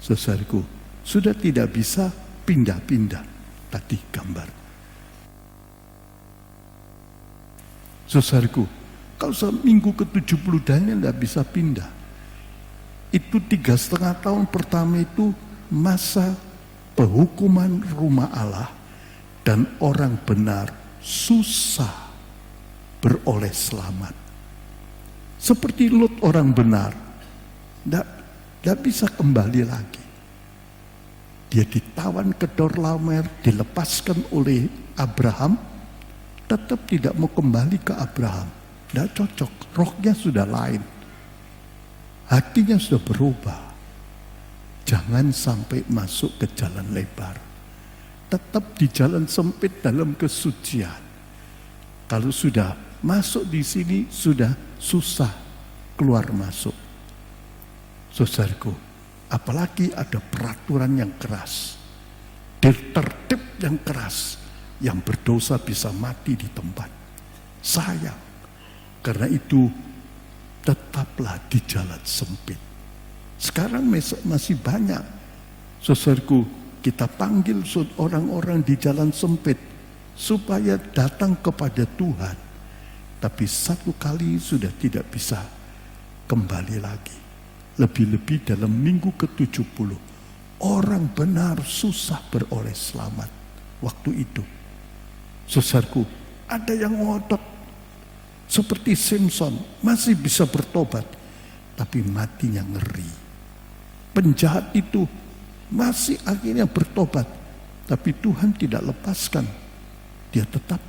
Speaker 1: saudaraku, sudah tidak bisa pindah-pindah. Tadi gambar. Saudaraku, kalau sudah minggu ke-70 Daniel tidak bisa pindah. Itu 3,5 tahun pertama itu masa penghukuman rumah Allah, dan orang benar susah beroleh selamat. Seperti Lot, orang benar tidak bisa kembali lagi. Dia ditawan ke Kedorlaomer, dilepaskan oleh Abraham, tetap tidak mau kembali ke Abraham. Tidak cocok, rohnya sudah lain. Hatinya sudah berubah. Jangan sampai masuk ke jalan lebar. Tetap di jalan sempit dalam kesucian. Kalau sudah masuk di sini, sudah susah keluar masuk. Saudaraku, apalagi ada peraturan yang keras, tertib yang keras, yang berdosa bisa mati di tempat. Sayang. Karena itu tetaplah di jalan sempit. Sekarang masih banyak, saudaraku, kita panggil orang-orang di jalan sempit supaya datang kepada Tuhan. Tapi satu kali sudah tidak bisa kembali lagi. Lebih-lebih dalam minggu ke-70, orang benar susah beroleh selamat waktu itu. Saudaraku, ada yang ngotot seperti Simpson, masih bisa bertobat, tapi matinya ngeri. Penjahat itu masih akhirnya bertobat, tapi Tuhan tidak lepaskan. Dia tetap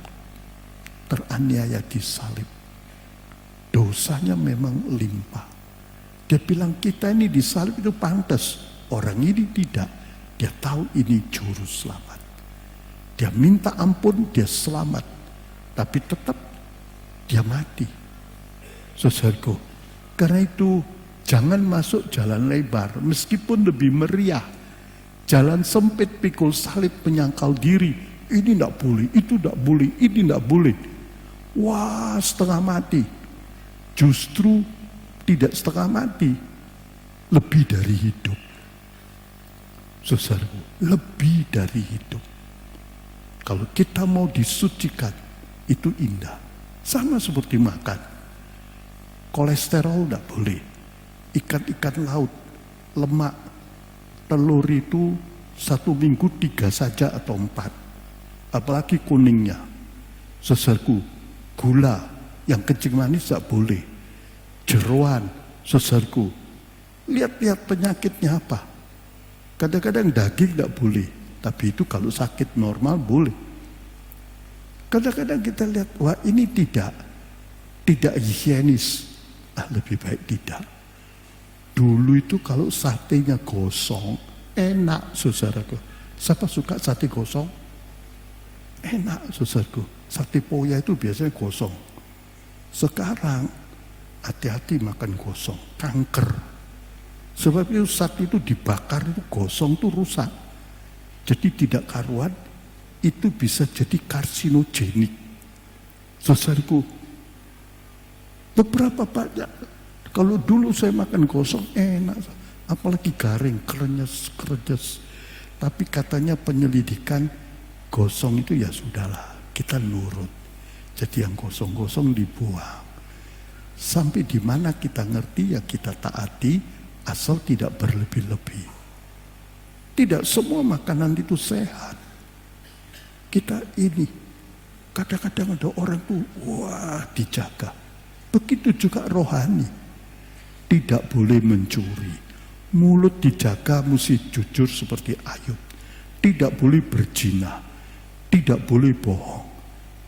Speaker 1: teraniaya di salib. Dosanya memang limpah. Dia bilang kita ini disalib itu pantas. Orang ini tidak. Dia tahu ini juru selamat. Dia minta ampun, dia selamat. Tapi tetap dia mati. Saudaraku, karena itu jangan masuk jalan lebar. Meskipun lebih meriah. Jalan sempit pikul salib menyangkal diri. Ini tidak boleh, itu tidak boleh, ini tidak boleh. Wah, setengah mati. Justru tidak setengah mati. Lebih dari hidup. Saudaraku, lebih dari hidup. Kalau kita mau disucikan, itu indah. Sama seperti makan. Kolesterol tidak boleh. Ikan-ikan laut, lemak, telur itu 1 minggu 3 saja atau 4. Apalagi kuningnya. Saudaraku, gula yang kencing manis tidak boleh. Jeroan, saudaraku, lihat-lihat penyakitnya apa. Kadang-kadang daging tidak boleh. Tapi itu kalau sakit normal boleh. Kadang-kadang kita lihat, wah ini tidak higienis. Lebih baik tidak. Dulu itu kalau satenya gosong, enak saudaraku. Siapa suka sate gosong? Enak saudaraku. Sate poya itu biasanya gosong. Sekarang hati-hati makan gosong, kanker. Sebab itu saat itu dibakar itu gosong itu rusak. Jadi tidak karuan, itu bisa jadi karsinogenik. Saudaraku, beberapa banyak. Kalau dulu saya makan gosong enak, apalagi garing, krenyes. Tapi katanya penyelidikan gosong itu ya sudahlah, kita nurut. Jadi yang gosong-gosong dibuang. Sampai di mana kita ngerti ya kita taati, asal tidak berlebih-lebih. Tidak semua makanan itu sehat. Kita ini, kadang-kadang ada orang tuh, wah dijaga. Begitu juga rohani. Tidak boleh mencuri. Mulut dijaga mesti jujur seperti Ayub. Tidak boleh berzina. Tidak boleh bohong.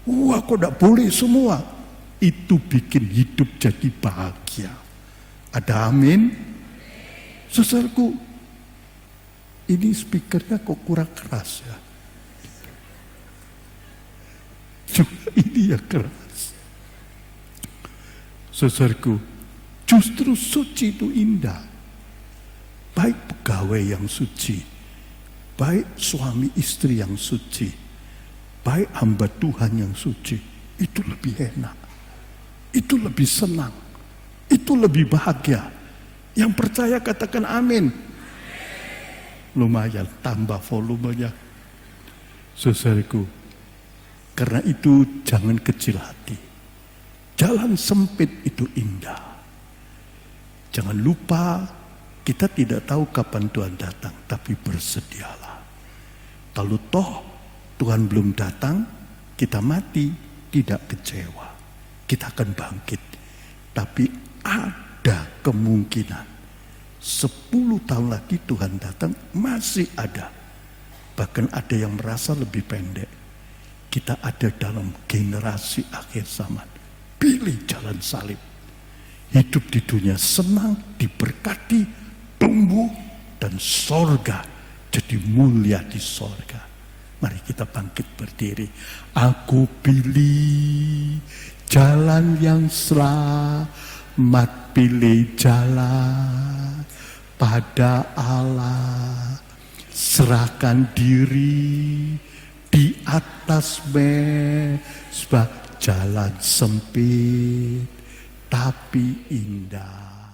Speaker 1: Wah kok tidak boleh semua. Itu bikin hidup jadi bahagia. Ada amin? Saudaraku, ini speakernya kok kurang keras ya. Juga ini ya keras. Saudaraku, justru suci itu indah. Baik pegawai yang suci, baik suami istri yang suci, baik hamba Tuhan yang suci, itu lebih enak. Itu lebih senang. Itu lebih bahagia. Yang percaya katakan amin. Lumayan tambah volumenya. Saudaraku, karena itu jangan kecil hati. Jalan sempit itu indah. Jangan lupa kita tidak tahu kapan Tuhan datang, tapi bersedialah. Kalau toh Tuhan belum datang, kita mati, tidak kecewa. Kita akan bangkit. Tapi ada kemungkinan 10 tahun lagi Tuhan datang, masih ada. Bahkan ada yang merasa lebih pendek. Kita ada dalam generasi akhir zaman. Pilih jalan salib. Hidup di dunia senang, diberkati, tumbuh, dan sorga. Jadi mulia di sorga. Mari kita bangkit berdiri. Aku pilih jalan yang selamat, pilih jalan pada Allah, serahkan diri di atas mesbah, jalan sempit tapi indah.